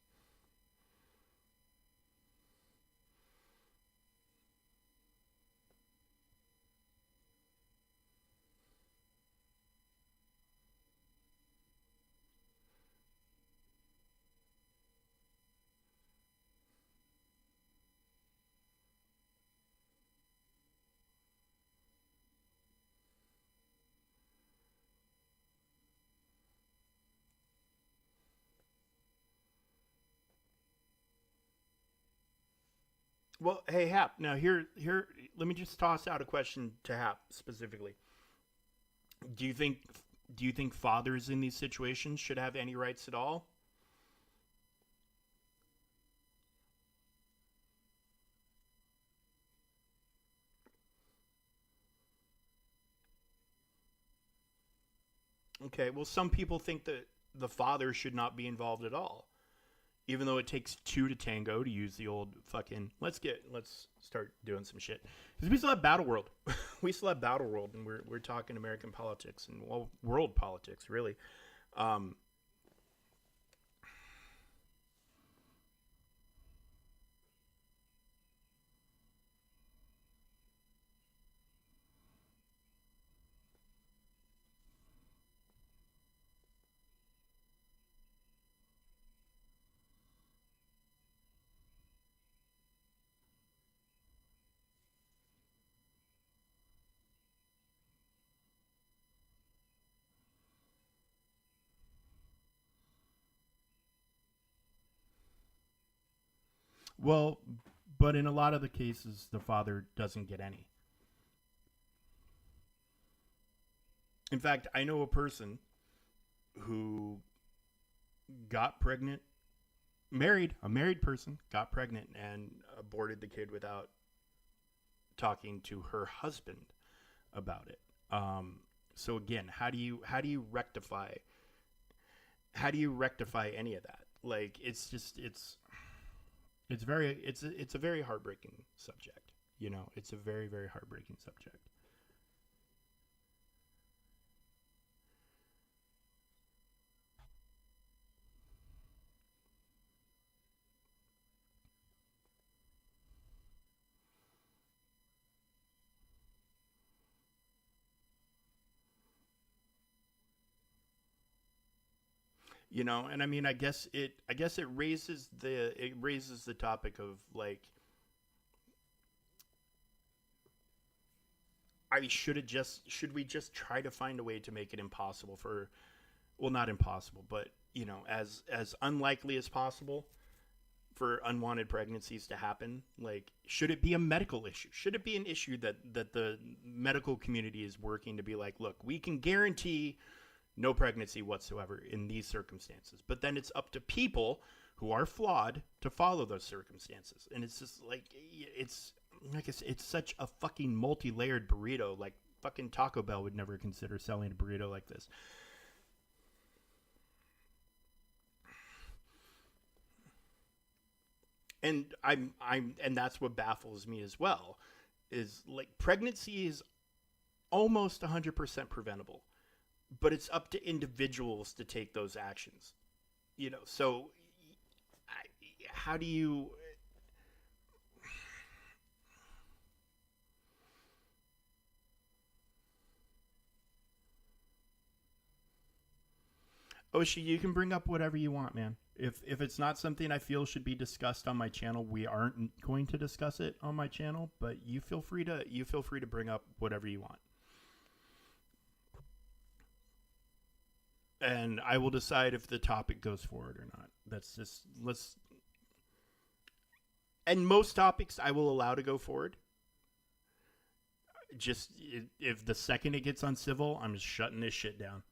Well, hey Hap, now here let me just toss out a question to Hap specifically. Do you think fathers in these situations should have any rights at all? Okay, well some people think that the father should not be involved at all. Even though it takes two to tango, to use the old fucking let's start doing some shit. Because we still have Battleworld. We still have Battleworld, and we're talking American politics and, well, world politics, really. Um, well, but in a lot of the cases, the father doesn't get any. In fact, I know a person who got pregnant, a married person, got pregnant and aborted the kid without talking to her husband about it. So again, how do you rectify any of that? Like, it's a very heartbreaking subject. You know, it's a very, very heartbreaking subject. You know, and I mean, I guess it raises the topic of like, should we just try to find a way to make it impossible for, well, not impossible, but you know, as unlikely as possible for unwanted pregnancies to happen? Like, should it be a medical issue? Should it be an issue that the medical community is working to be like, look, we can guarantee no pregnancy whatsoever in these circumstances, but then it's up to people who are flawed to follow those circumstances. And it's just like, it's like it's such a fucking multi-layered burrito. Like, fucking Taco Bell would never consider selling a burrito like this. And and that's what baffles me as well, is like, pregnancy is almost 100% preventable, but it's up to individuals to take those actions. You know, so how do you? Oshi, you can bring up whatever you want, man. If it's not something I feel should be discussed on my channel, we aren't going to discuss it on my channel. But you feel free to bring up whatever you want, and I will decide if the topic goes forward or not. That's just let's. And most topics I will allow to go forward. Just if the second it gets uncivil, I'm just shutting this shit down.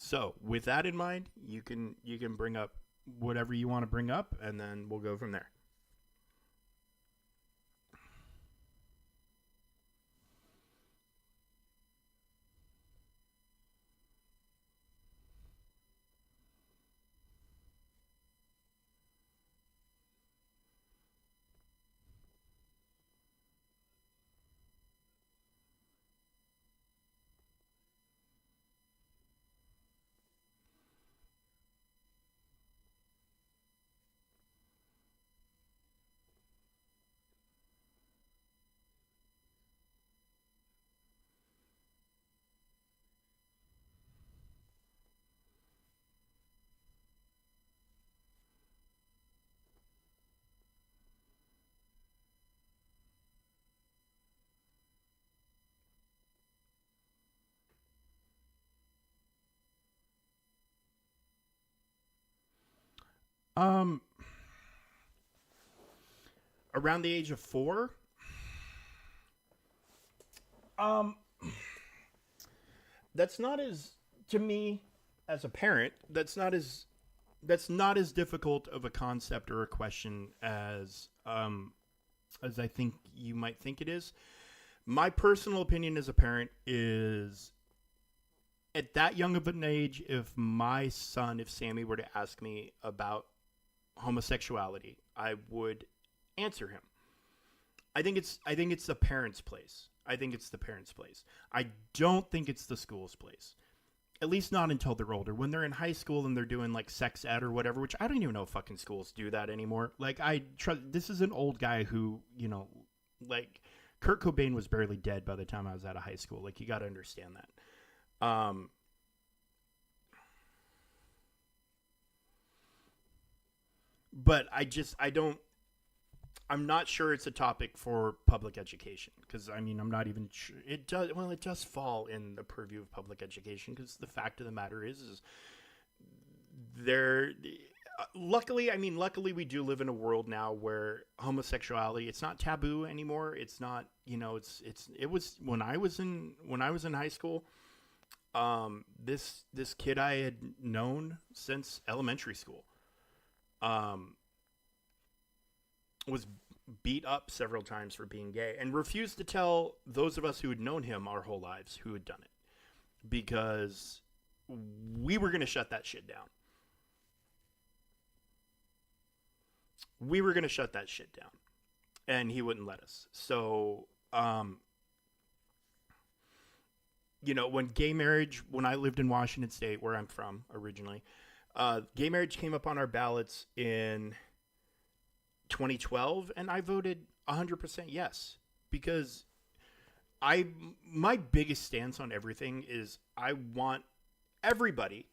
So, with that in mind, you can bring up whatever you want to bring up, and then we'll go from there. Um, Around the age of 4, um, that's not as to me as a parent. That's not as difficult of a concept or a question as I think you might think it is. My personal opinion as a parent is, at that young of an age, if Sammy were to ask me about homosexuality, I would answer him. I think it's the parents' place. I think it's the parents' place. I don't think it's the school's place. At least not until they're older. When they're in high school and they're doing like sex ed or whatever, which I don't even know if fucking schools do that anymore. Like, this is an old guy who, you know, like, Kurt Cobain was barely dead by the time I was out of high school. Like, you got to understand that. But I'm not sure it's a topic for public education, because I mean, I'm not even sure it does fall in the purview of public education, because the fact of the matter is there luckily we do live in a world now where homosexuality, it's not taboo anymore. It's not, it was when I was in high school. This kid I had known since elementary school was beat up several times for being gay and refused to tell those of us who had known him our whole lives who had done it, because we were going to shut that shit down. We were going to shut that shit down, and he wouldn't let us. So, when I lived in Washington State, where I'm from originally, gay marriage came up on our ballots in 2012, and I voted 100% yes, because my biggest stance on everything is I want everybody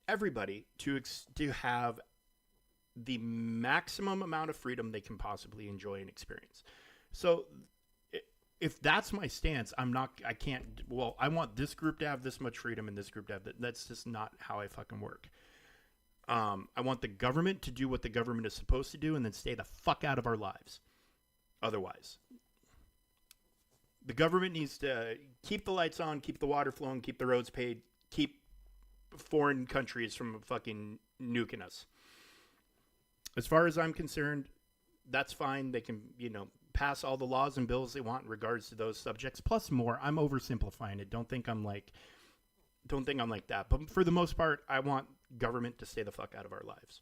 to have the maximum amount of freedom they can possibly enjoy and experience. So if that's my stance, I want this group to have this much freedom and this group to have that. That's just not how I fucking work. I want the government to do what the government is supposed to do and then stay the fuck out of our lives. Otherwise, the government needs to keep the lights on, keep the water flowing, keep the roads paved, keep foreign countries from fucking nuking us. As far as I'm concerned, that's fine. They can, pass all the laws and bills they want in regards to those subjects, plus more. I'm oversimplifying it. Don't think I'm like that. But for the most part, I want government to stay the fuck out of our lives.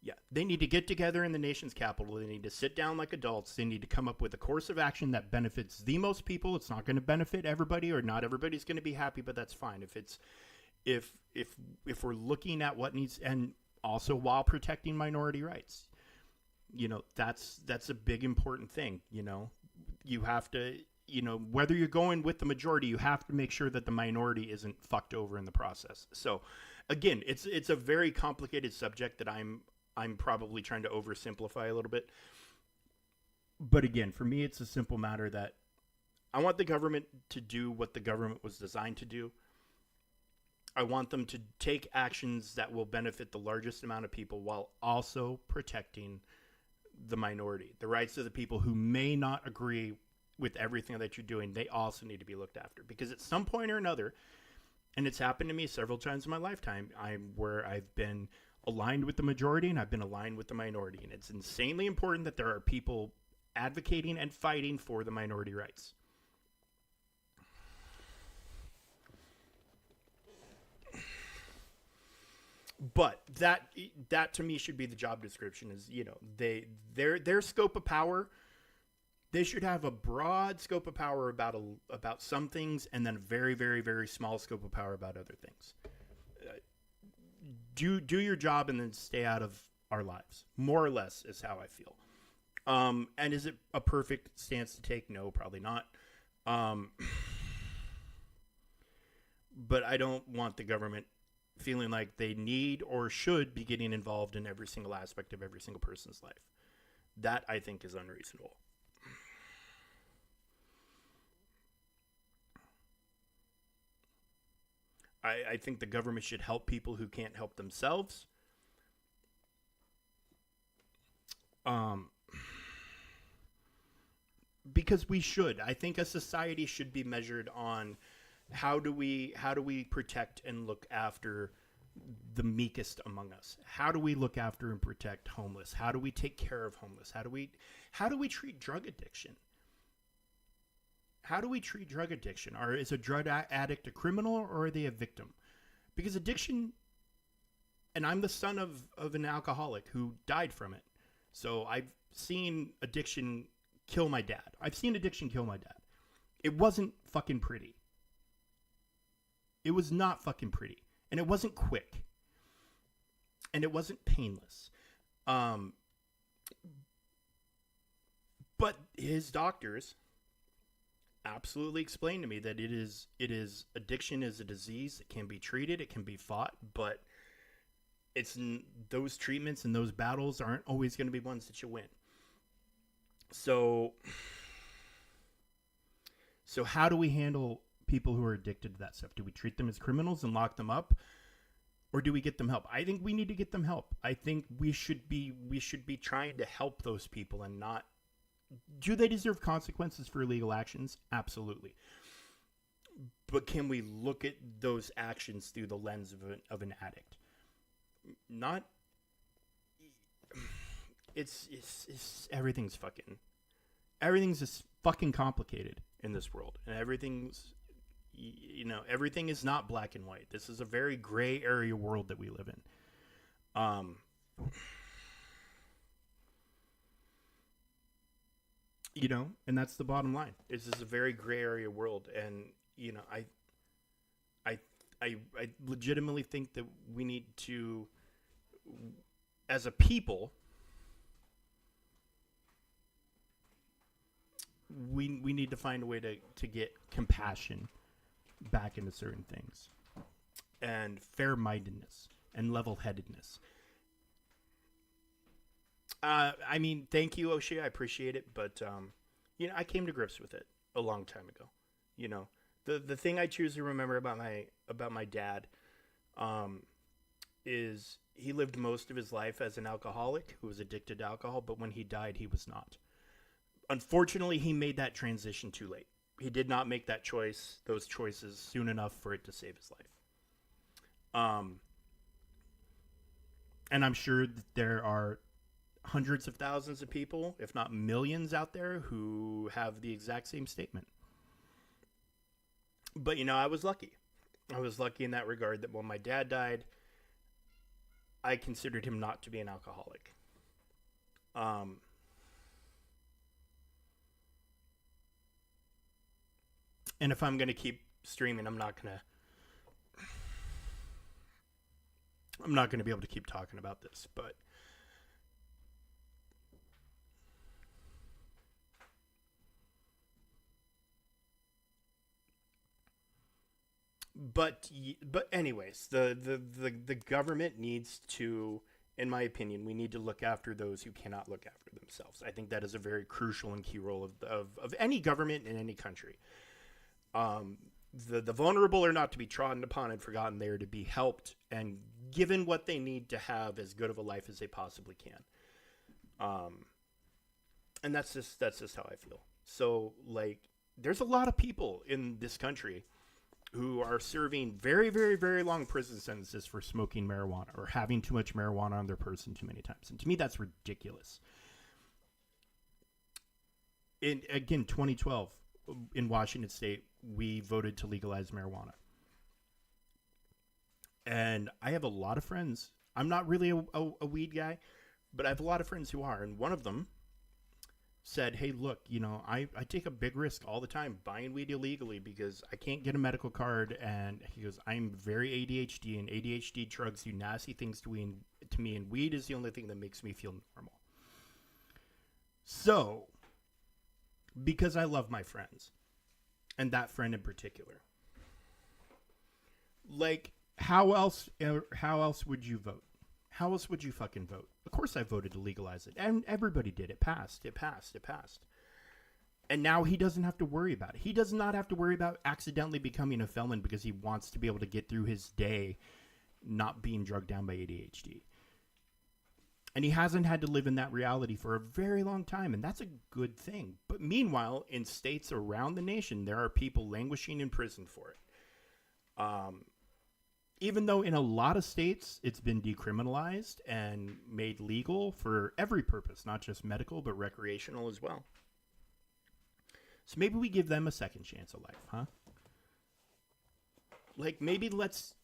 Yeah, they need to get together in the nation's capital. They need to sit down like adults. They need to come up with a course of action that benefits the most people. It's not going to benefit everybody, or not everybody's going to be happy, but that's fine. If we're looking at what needs, and also while protecting minority rights, that's a big important thing. You have to, whether you're going with the majority, you have to make sure that the minority isn't fucked over in the process. So again, it's a very complicated subject that I'm probably trying to oversimplify a little bit. But again, for me, it's a simple matter that I want the government to do what the government was designed to do. I want them to take actions that will benefit the largest amount of people while also protecting the minority. The rights of the people who may not agree with everything that you're doing, they also need to be looked after. Because at some point or another, and it's happened to me several times in my lifetime, where I've been aligned with the majority and I've been aligned with the minority. And it's insanely important that there are people advocating and fighting for the minority rights. But that to me should be the job description. Is their scope of power. They should have a broad scope of power about some things, and then a very, very, very small scope of power about other things. Do your job and then stay out of our lives. More or less is how I feel. And is it a perfect stance to take? No, probably not. But I don't want the government feeling like they need or should be getting involved in every single aspect of every single person's life. That, I think, is unreasonable. I think the government should help people who can't help themselves. Because we should. I think a society should be measured on how do we protect and look after the meekest among us? How do we look after and protect homeless? How do we take care of homeless? How do we treat drug addiction? How do we treat drug addiction? Is a drug addict a criminal, or are they a victim? Because addiction, and I'm the son of an alcoholic who died from it. So I've seen addiction kill my dad. It wasn't fucking pretty. It was not fucking pretty. And it wasn't quick. And it wasn't painless. But his doctors absolutely explained to me that addiction is a disease. It can be treated, it can be fought, but those treatments and those battles aren't always going to be ones that you win. So how do we handle people who are addicted to that stuff? Do we treat them as criminals and lock them up? Or do we get them help? I think we need to get them help. I think we should be trying to help those people and not. Do they deserve consequences for illegal actions? Absolutely. But can we look at those actions through the lens of an addict? Not. It's everything's just fucking complicated in this world, and everything's. Everything is not black and white. This is a very gray area world that we live in. And that's the bottom line. This is a very gray area world, and I legitimately think that we need to, as a people, we need to find a way to get compassion back into certain things, and fair-mindedness and level-headedness. I mean, thank you, O'Shea. I appreciate it, but I came to grips with it a long time ago. The thing I choose to remember about my dad, is he lived most of his life as an alcoholic who was addicted to alcohol, but when he died, he was not. Unfortunately, he made that transition too late. He did not make those choices soon enough for it to save his life. And I'm sure that there are hundreds of thousands of people, if not millions out there, who have the exact same statement. But, I was lucky. I was lucky in that regard that when my dad died, I considered him not to be an alcoholic. And if I'm going to keep streaming, I'm not going to be able to keep talking about this, but anyways, the government needs to, in my opinion, we need to look after those who cannot look after themselves. I think that is a very crucial and key role of any government in any country. The vulnerable are not to be trodden upon and forgotten. They are to be helped and given what they need to have as good of a life as they possibly can. And that's just how I feel. So, there's a lot of people in this country who are serving very, very, very long prison sentences for smoking marijuana or having too much marijuana on their person too many times. And to me, that's ridiculous. Again, 2012, in Washington State, we voted to legalize marijuana. And I have a lot of friends. I'm not really a weed guy, but I have a lot of friends who are. And one of them said, hey, look, I take a big risk all the time buying weed illegally because I can't get a medical card. And he goes, I'm very ADHD, and ADHD drugs do nasty things to me, and weed is the only thing that makes me feel normal. So, because I love my friends, and that friend in particular, how else would you vote? How else would you fucking vote? Of course I voted to legalize it. And everybody did. It passed. And now he doesn't have to worry about it. He does not have to worry about accidentally becoming a felon because he wants to be able to get through his day not being drugged down by ADHD. And he hasn't had to live in that reality for a very long time, and that's a good thing. But meanwhile, in states around the nation, there are people languishing in prison for it. Even though in a lot of states it's been decriminalized and made legal for every purpose, not just medical, but recreational as well. So maybe we give them a second chance at life, huh? Maybe let's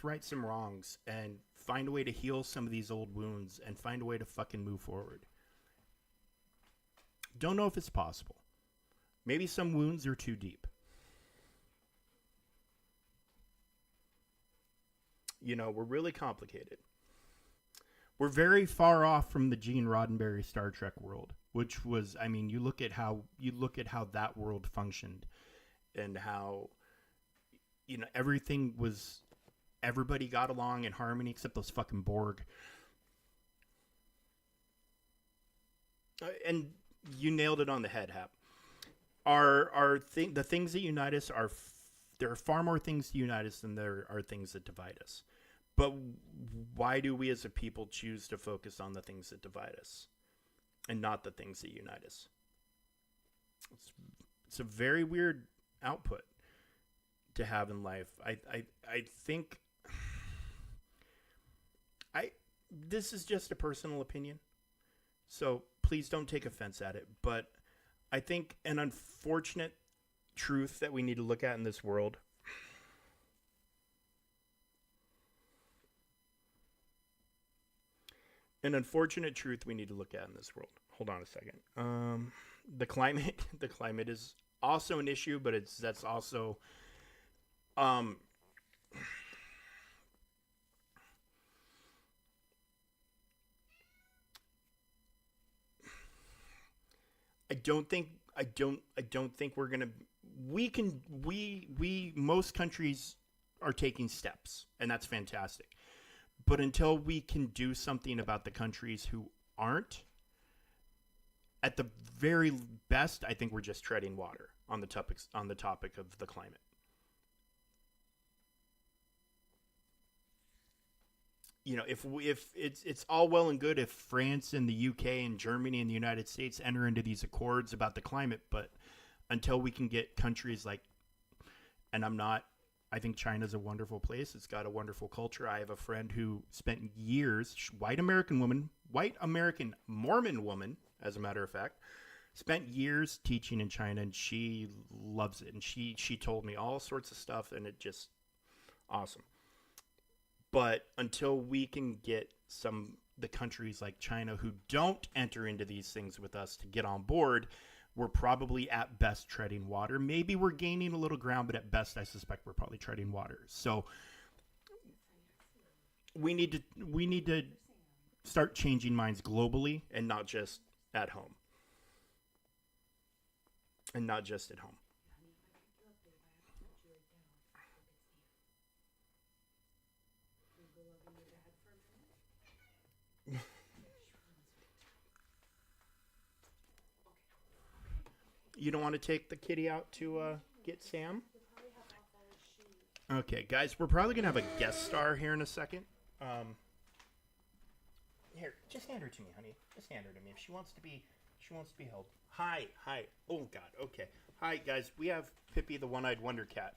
right some wrongs and find a way to heal some of these old wounds and find a way to fucking move forward. Don't know if it's possible. Maybe some wounds are too deep. We're really complicated. We're very far off from the Gene Roddenberry Star Trek world, which was, you look at how that world functioned and how, everybody got along in harmony except those fucking Borg. And you nailed it on the head, Hap. The things that unite us are There are far more things to unite us than there are things that divide us. But why do we as a people choose to focus on the things that divide us and not the things that unite us? It's a very weird output to have in life. I think this is just a personal opinion, so please don't take offense at it. But I think an unfortunate truth that we need to look at in this world Hold on a second. The climate is also an issue, but that's also I don't think we're gonna. Most countries are taking steps, and that's fantastic. But until we can do something about the countries who aren't, at the very best, I think we're just treading water on the topic of the climate. You know, if it's all well and good if France and the UK and Germany and the United States enter into these accords about the climate, but until we can get countries like, and I think China's a wonderful place. It's got a wonderful culture. I have a friend who spent years, white American Mormon woman, as a matter of fact, spent years teaching in China, and she loves it. And she told me all sorts of stuff, and it just awesome. But until we can get the countries like China who don't enter into these things with us to get on board, we're probably at best treading water. Maybe we're gaining a little ground, but at best I suspect we're probably treading water. So we need to start changing minds globally and not just at home. And not just at home. You don't want to take the kitty out to get Sam? Okay, guys, we're probably going to have a guest star here in a second. Here, just hand her to me, honey. Just hand her to me. If she wants to be held. Hi. Oh, God, okay. Hi, guys, we have Pippi the One-Eyed Wonder Cat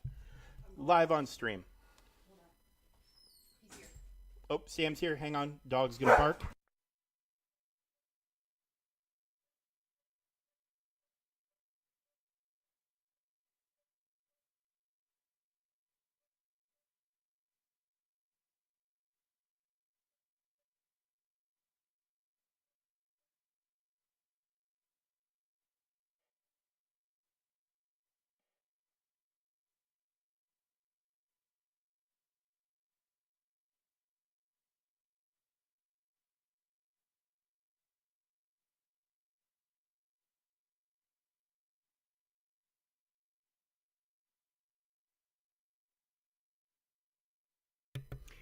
live on stream. He's here. Oh, Sam's here. Hang on. Dog's going to bark.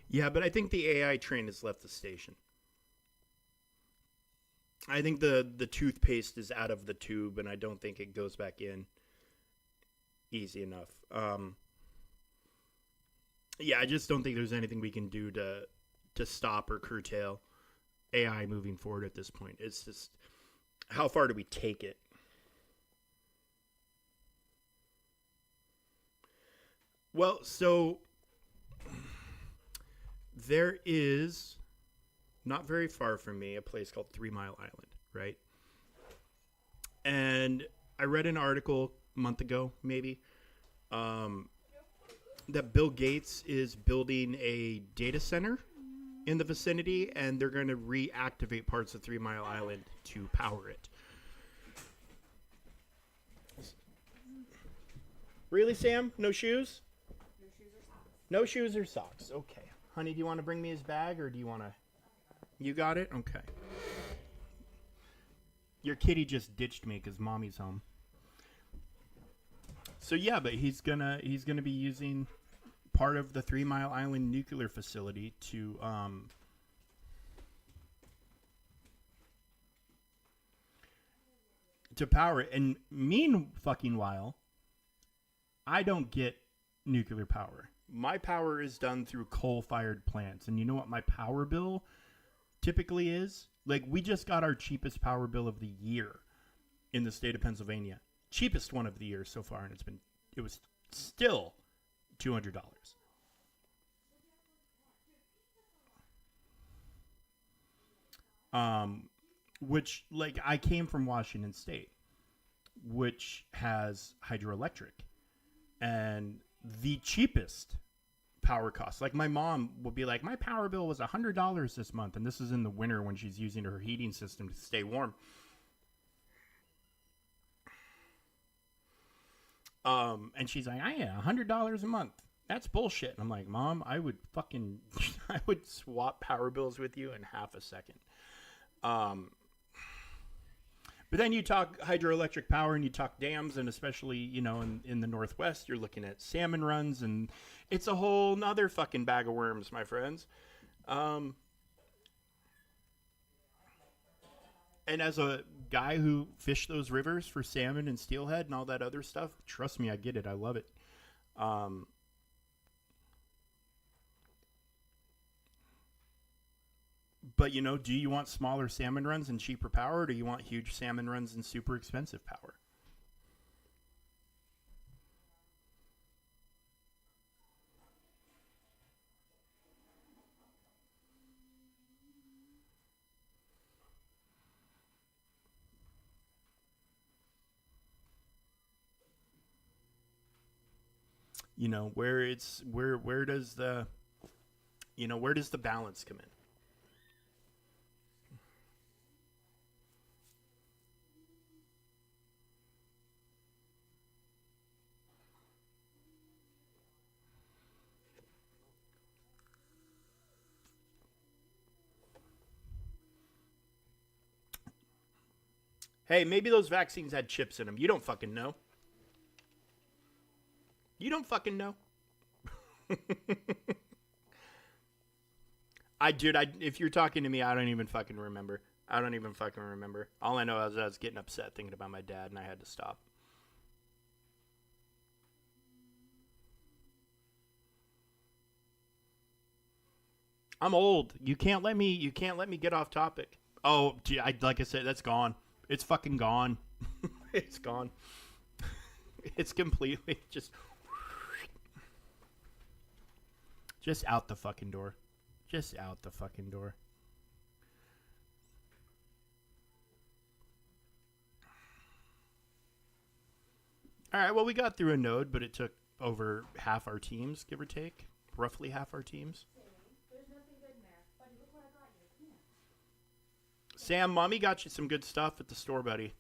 Yeah, but I think the AI train has left the station. I think the toothpaste is out of the tube, and I don't think it goes back in easy enough. Yeah, I just don't think there's anything we can do to stop or curtail AI moving forward at this point. It's just, how far do we take it? Well, so there is, not very far from me, a place called 3 Mile Island, right? And I read an article a month ago, maybe, that Bill Gates is building a data center in the vicinity, and they're going to reactivate parts of 3 Mile Island to power it. Really, Sam? No shoes? No shoes or socks. Okay. Honey, do you want to bring me his bag, or do you want to... You got it? Okay. Your kitty just ditched me because mommy's home. So yeah, but he's gonna be using part of the 3 Mile Island nuclear facility to power it. And meanwhile, I don't get nuclear power. My power is done through coal-fired plants. And you know what my power bill typically is? Like, we just got our cheapest power bill of the year in the state of Pennsylvania. Cheapest one of the year so far, and it was still $200. Which, like, I came from Washington State, which has hydroelectric, and the cheapest power costs. Like, my mom would be like, my power bill was $100 this month, and this is in the winter when she's using her heating system to stay warm. And she's like, $100 a month. That's bullshit. And I'm like, Mom, I would I would swap power bills with you in half a second. But then you talk hydroelectric power and you talk dams, and especially, in the Northwest, you're looking at salmon runs, and it's a whole nother fucking bag of worms, my friends. And as a guy who fished those rivers for salmon and steelhead and all that other stuff, trust me, I get it. I love it. But, do you want smaller salmon runs and cheaper power, or do you want huge salmon runs and super expensive power? Where does the balance come in? Hey, maybe those vaccines had chips in them. You don't fucking know. You don't fucking know. If you're talking to me, I don't even fucking remember. All I know is I was getting upset thinking about my dad, and I had to stop. I'm old. You can't let me get off topic. Oh, gee, like I said, that's gone. It's fucking gone. It's gone. It's completely just out the fucking door. Just out the fucking door. All right, well, we got through a node, but it took over half our teams, give or take. Roughly half our teams. Sam, Mommy got you some good stuff at the store, buddy.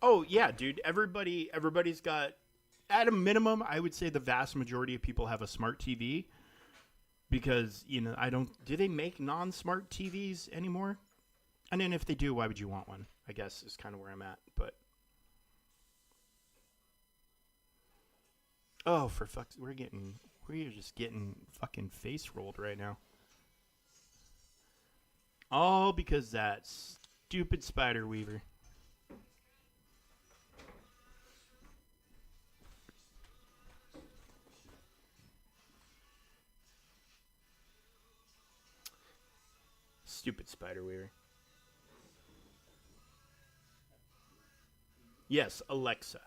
Oh yeah, dude. Everybody's got, at a minimum, I would say the vast majority of people have a smart TV, because I don't. Do they make non-smart TVs anymore? And then if they do, why would you want one? I guess is kind of where I'm at. But oh, for fuck's, we're just getting fucking face rolled right now. All because that stupid spider weaver. Stupid spider weaver. Yes, Alexa.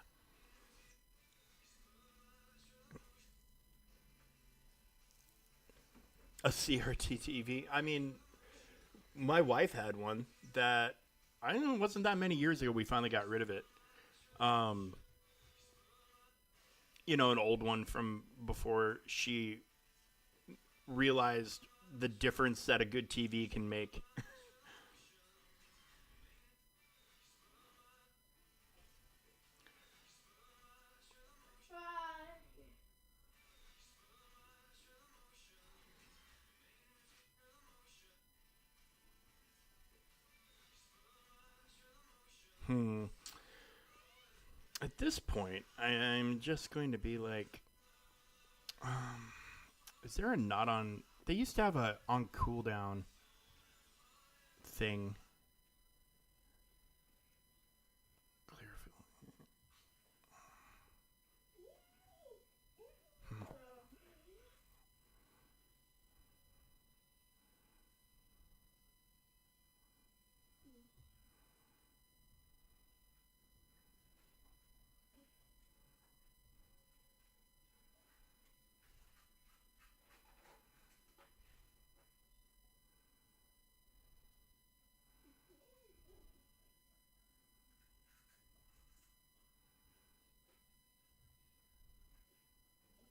A CRT TV. I mean, my wife had one that, I don't know, it wasn't that many years ago we finally got rid of it. Um, an old one from before she realized the difference that a good TV can make. Hmm. At this point, I'm just going to be like, is there a not on? They used to have a on cooldown thing.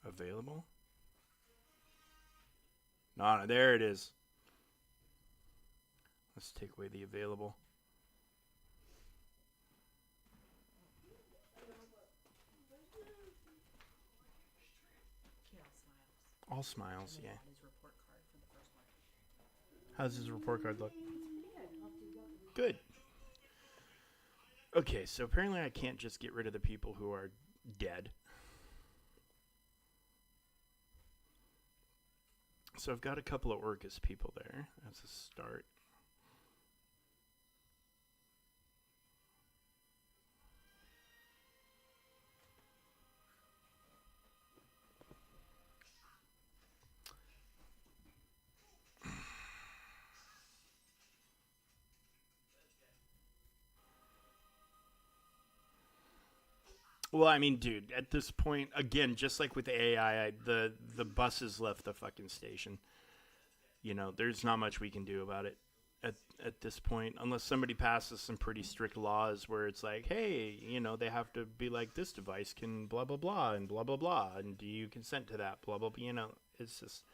Available? No, there it is. Let's take away the available. All smiles, yeah. How's his report card look? Good. Okay, so apparently I can't just get rid of the people who are dead. So I've got a couple of Orcus people there. That's a start. Well, I mean, dude, at this point, again, just like with the AI, the buses left the fucking station. You know, there's not much we can do about it at this point, unless somebody passes some pretty strict laws where it's like, hey, you know, they have to be like, this device can blah blah blah and blah blah blah, and do you consent to that? Blah blah blah. You know, it's just,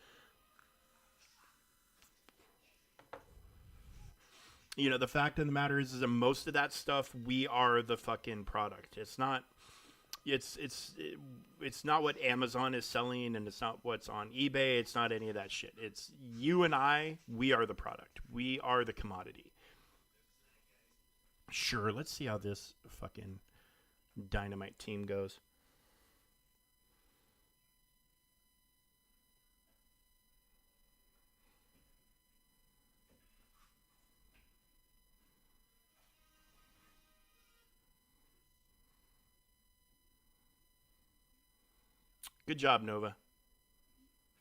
you know, the fact of the matter is that most of that stuff, we are the fucking product. It's not it's not what Amazon is selling, and it's not what's on eBay. It's not any of that shit. It's you and I. We are the product. We are the commodity. Sure, let's see how this fucking dynamite team goes. Good job, Nova.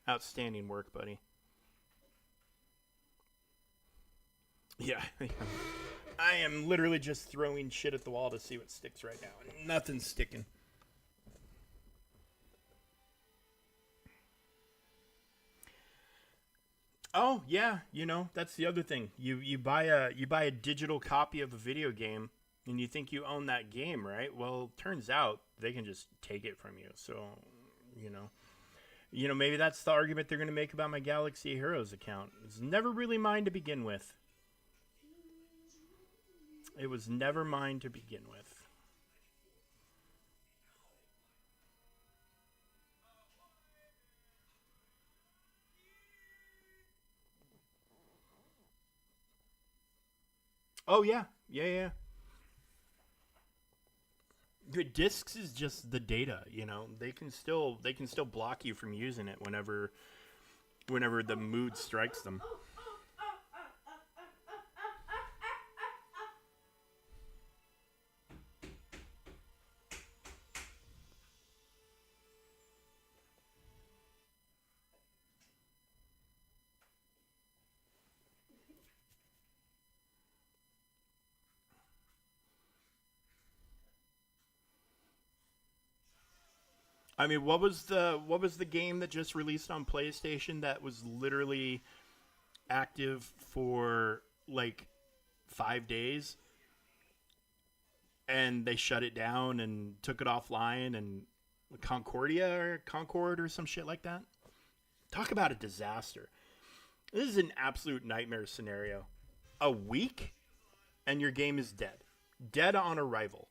Outstanding work, buddy. Yeah. I am literally just throwing shit at the wall to see what sticks right now. Nothing's sticking. Oh yeah, you know that's the other thing. You buy a digital copy of a video game, and you think you own that game, right? Well, turns out they can just take it from you. So, you know, maybe that's the argument they're going to make about my Galaxy Heroes account. It's never really mine to begin with. It was never mine to begin with. Oh yeah, yeah, yeah. The discs is just the data. You know, they can still block you from using it whenever the mood strikes them. I mean, what was the game that just released on PlayStation that was literally active for like 5 days, and they shut it down and took it offline, and Concordia or Concord or some shit like that? Talk about a disaster. This is an absolute nightmare scenario. A week and your game is dead. Dead on arrival.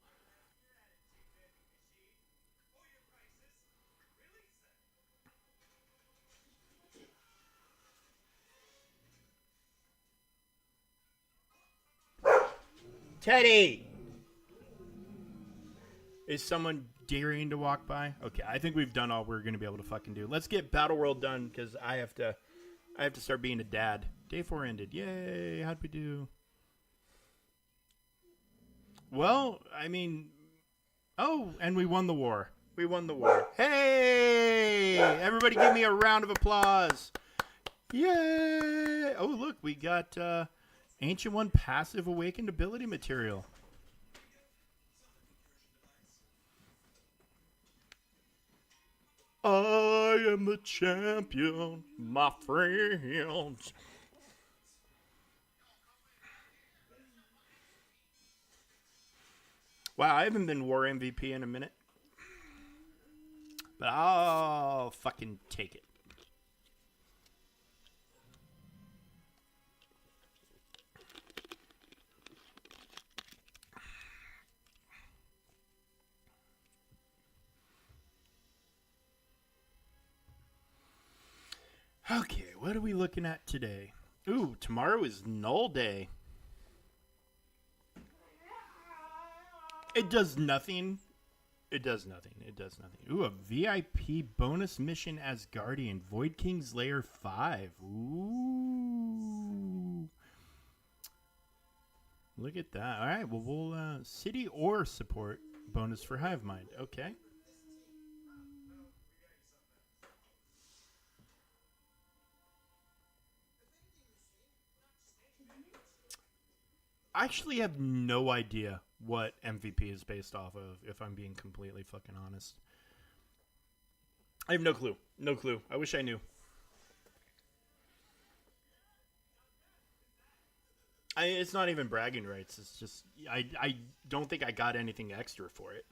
Teddy! Is someone daring to walk by? Okay, I think we've done all we're going to be able to fucking do. Let's get Battleworld done because I have to start being a dad. Day 4 ended. Yay! How'd we do? Well, I mean, oh, and we won the war. We won the war. Hey! Everybody give me a round of applause. Yay! Oh, look, we got Ancient One passive awakened ability material. I am the champion, my friends. Wow, I haven't been War MVP in a minute. But I'll fucking take it. Okay, what are we looking at today? Ooh, tomorrow is Null Day. It does nothing. It does nothing. It does nothing. Ooh, a VIP bonus mission as Guardian. Void King's Lair 5. Ooh. Look at that. All right, well, we'll city or support bonus for Hive Mind. Okay. I actually have no idea what MVP is based off of, if I'm being completely fucking honest. I have no clue. No clue. I wish I knew. It's not even bragging rights. It's just, I don't think I got anything extra for it.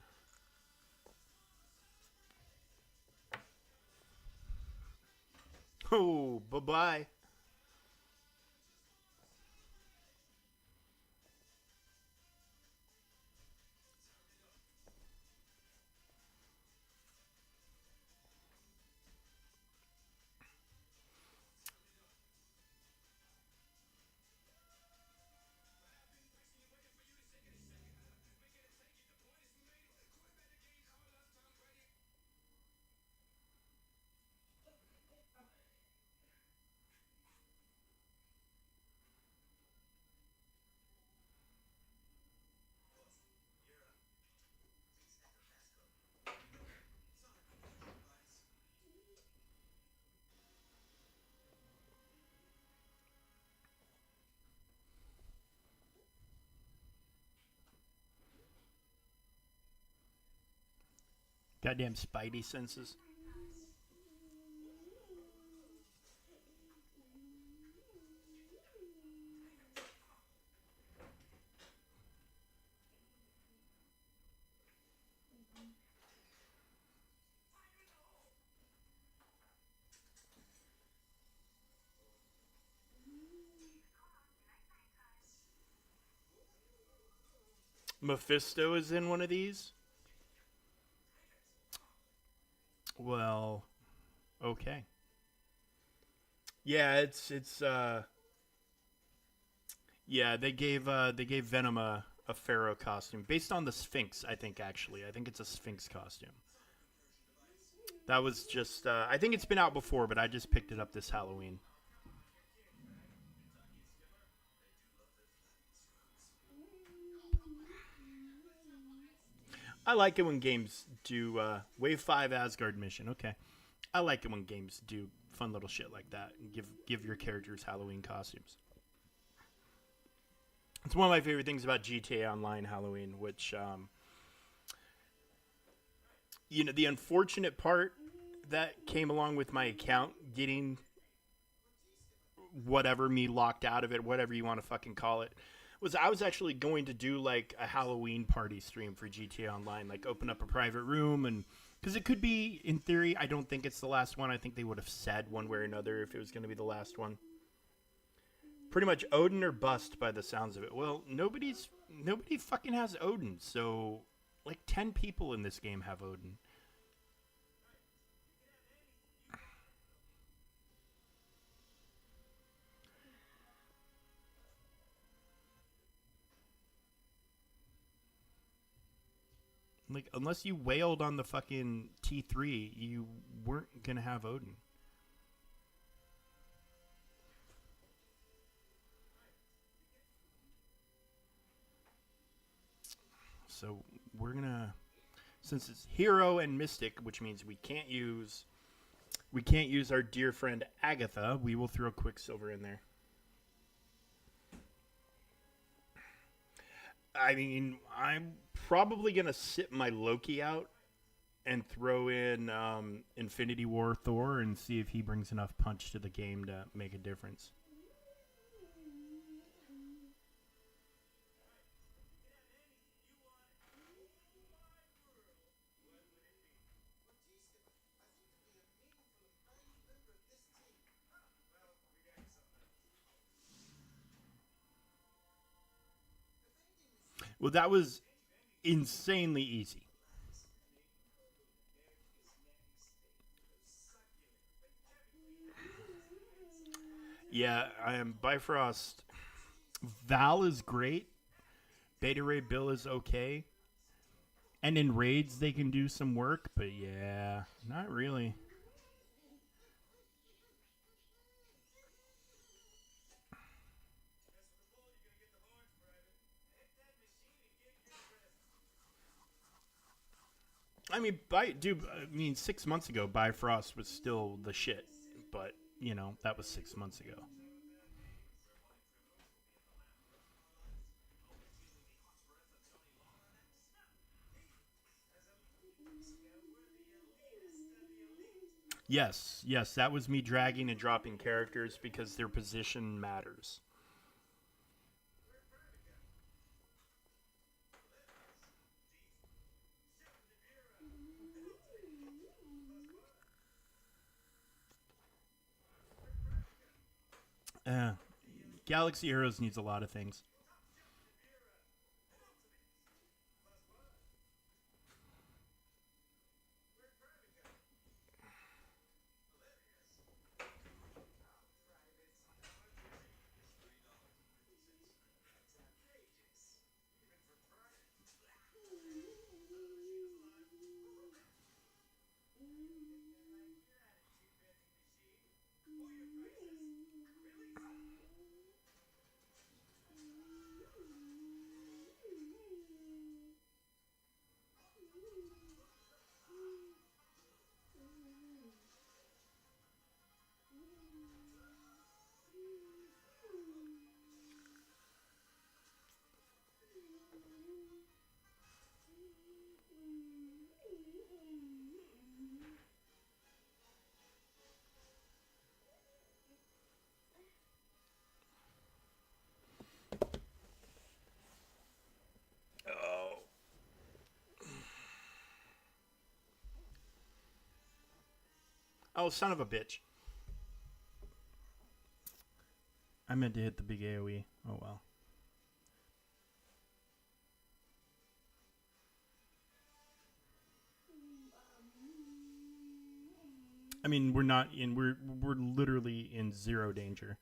Oh, bye-bye. Goddamn spidey senses. Mephisto is in one of these? Well, okay. Yeah, yeah, they gave Venom a Pharaoh costume based on the Sphinx, I think actually. I think it's a Sphinx costume. That was just I think it's been out before, but I just picked it up this Halloween. I like it when games do Wave 5 Asgard mission. Okay. I like it when games do fun little shit like that and give your characters Halloween costumes. It's one of my favorite things about GTA Online Halloween, which the unfortunate part that came along with my account getting whatever me locked out of it, whatever you want to fucking call it, was I was actually going to do like a Halloween party stream for GTA Online, like open up a private room and because it could be in theory. I don't think it's the last one. I think they would have said one way or another if it was going to be the last one. Pretty much Odin or bust by the sounds of it. Well, nobody fucking has Odin, so like 10 people in this game have Odin. Like, unless you wailed on the fucking T3, you weren't going to have Odin. So we're going to, since it's hero and mystic, which means we can't use our dear friend Agatha, we will throw Quicksilver in there. I mean, I'm probably going to sit my Loki out and throw in Infinity War Thor and see if he brings enough punch to the game to make a difference. Well, that was insanely easy. Yeah, I am Bifrost. Val is great. Beta Ray Bill is okay. And in raids, they can do some work, but yeah, not really. I mean, 6 months ago, Bifrost was still the shit. But, that was 6 months ago. Yes, that was me dragging and dropping characters because their position matters. Galaxy Heroes needs a lot of things. Oh, son of a bitch. I meant to hit the big AoE. Oh, well. I mean, we're literally in zero danger.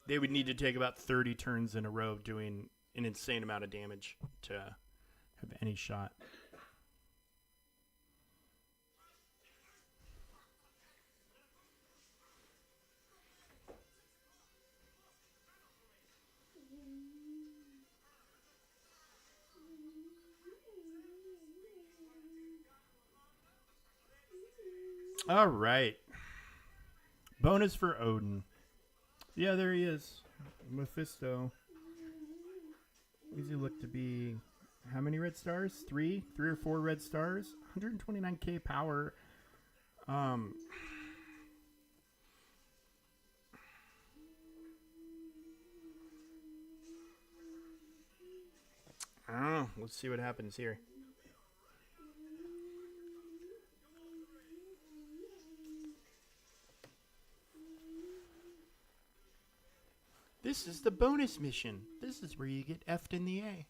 They would need to take about 30 turns in a row doing an insane amount of damage to have any shot. All right. Bonus for Odin. Yeah, there he is. Mephisto. What does he look to be? How many red stars? Three or four red stars. 129k power. I don't know. Let's see what happens here. This is the bonus mission. This is where you get F'd in the A.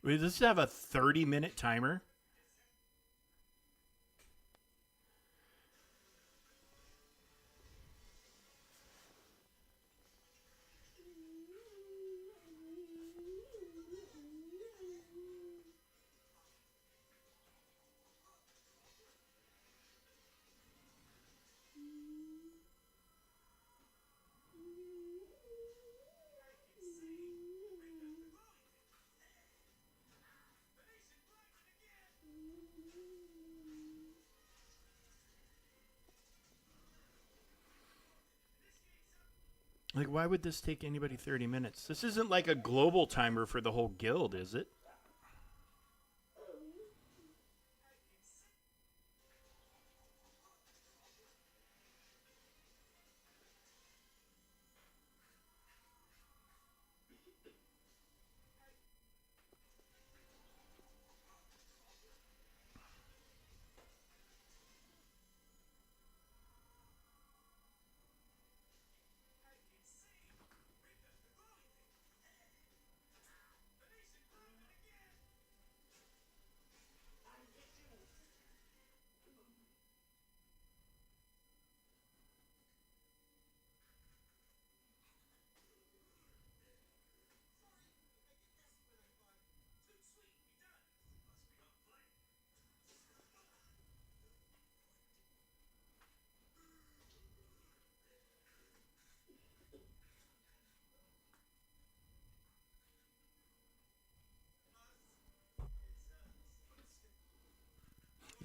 Wait, does this have a 30-minute timer? Like, why would this take anybody 30 minutes? This isn't like a global timer for the whole guild, is it?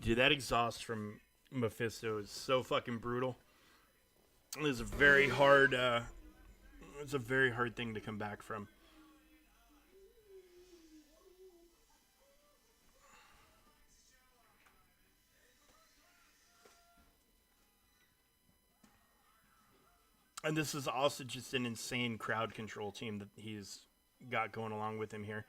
Dude, that exhaust from Mephisto is so fucking brutal. It's a very hard. It's a very hard thing to come back from. And this is also just an insane crowd control team that he's got going along with him here.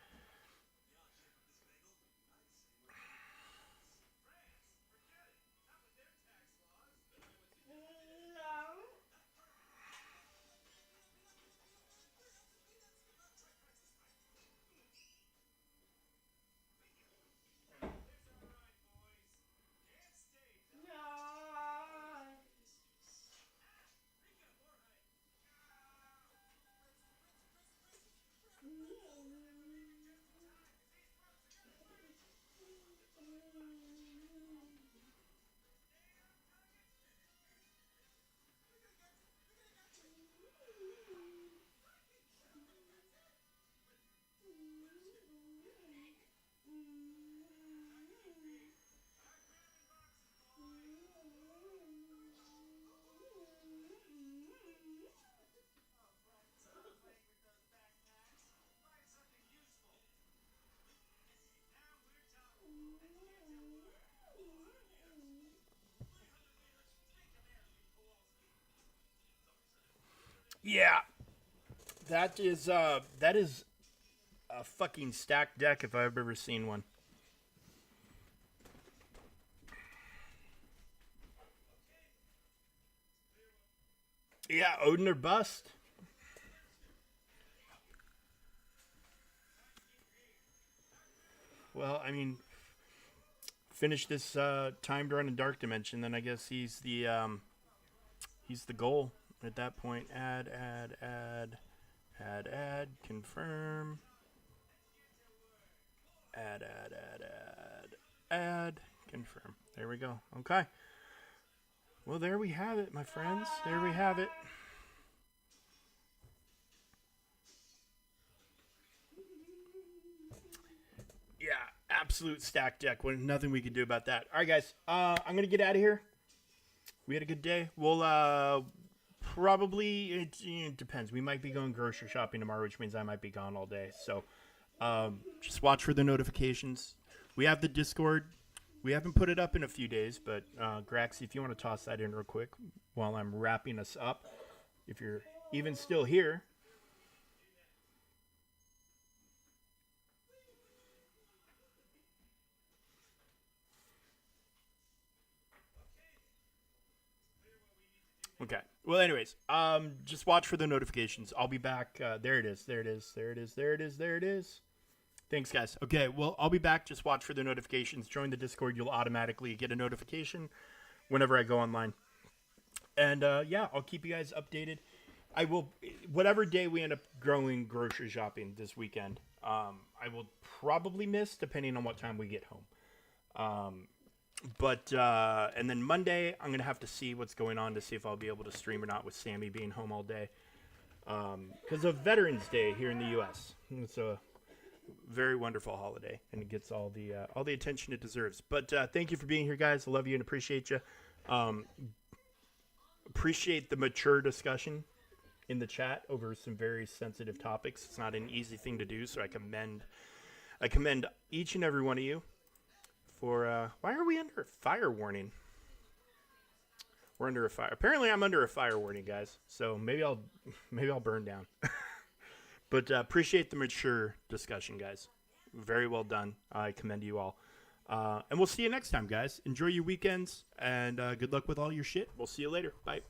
Yeah, that is a fucking stacked deck if I've ever seen one. Yeah, Odin or bust. Well, I mean, finish this timed run in Dark Dimension, then I guess he's the goal at that point. Add, confirm. Add, confirm. There we go. Okay. Well, there we have it, my friends. There we have it. Yeah, absolute stack deck. Nothing we could do about that. All right, guys. I'm gonna get out of here. We had a good day. We'll probably it depends. We might be going grocery shopping tomorrow, which means I might be gone all day. So just watch for the notifications. We have the Discord. We haven't put it up in a few days, but Graxy, if you want to toss that in real quick while I'm wrapping us up, if you're even still here. Okay. Well, anyways, just watch for the notifications. I'll be back. There it is. There it is. There it is. There it is. There it is. Thanks, guys. Okay, well, I'll be back. Just watch for the notifications. Join the Discord. You'll automatically get a notification whenever I go online. And, yeah, I'll keep you guys updated. I will, whatever day we end up going grocery shopping this weekend, I will probably miss, depending on what time we get home. And then Monday, I'm going to have to see what's going on to see if I'll be able to stream or not with Sammy being home all day. Because of Veterans Day here in the U.S. It's a very wonderful holiday, and it gets all the attention it deserves. But thank you for being here, guys. I love you and appreciate you. Appreciate the mature discussion in the chat over some very sensitive topics. It's not an easy thing to do, so I commend each and every one of you for why are we under a fire warning? We're under a fire. Apparently I'm under a fire warning, guys. So maybe I'll burn down. But appreciate the mature discussion, guys. Very well done. I commend you all. And we'll see you next time, guys. Enjoy your weekends, and good luck with all your shit. We'll see you later. Bye.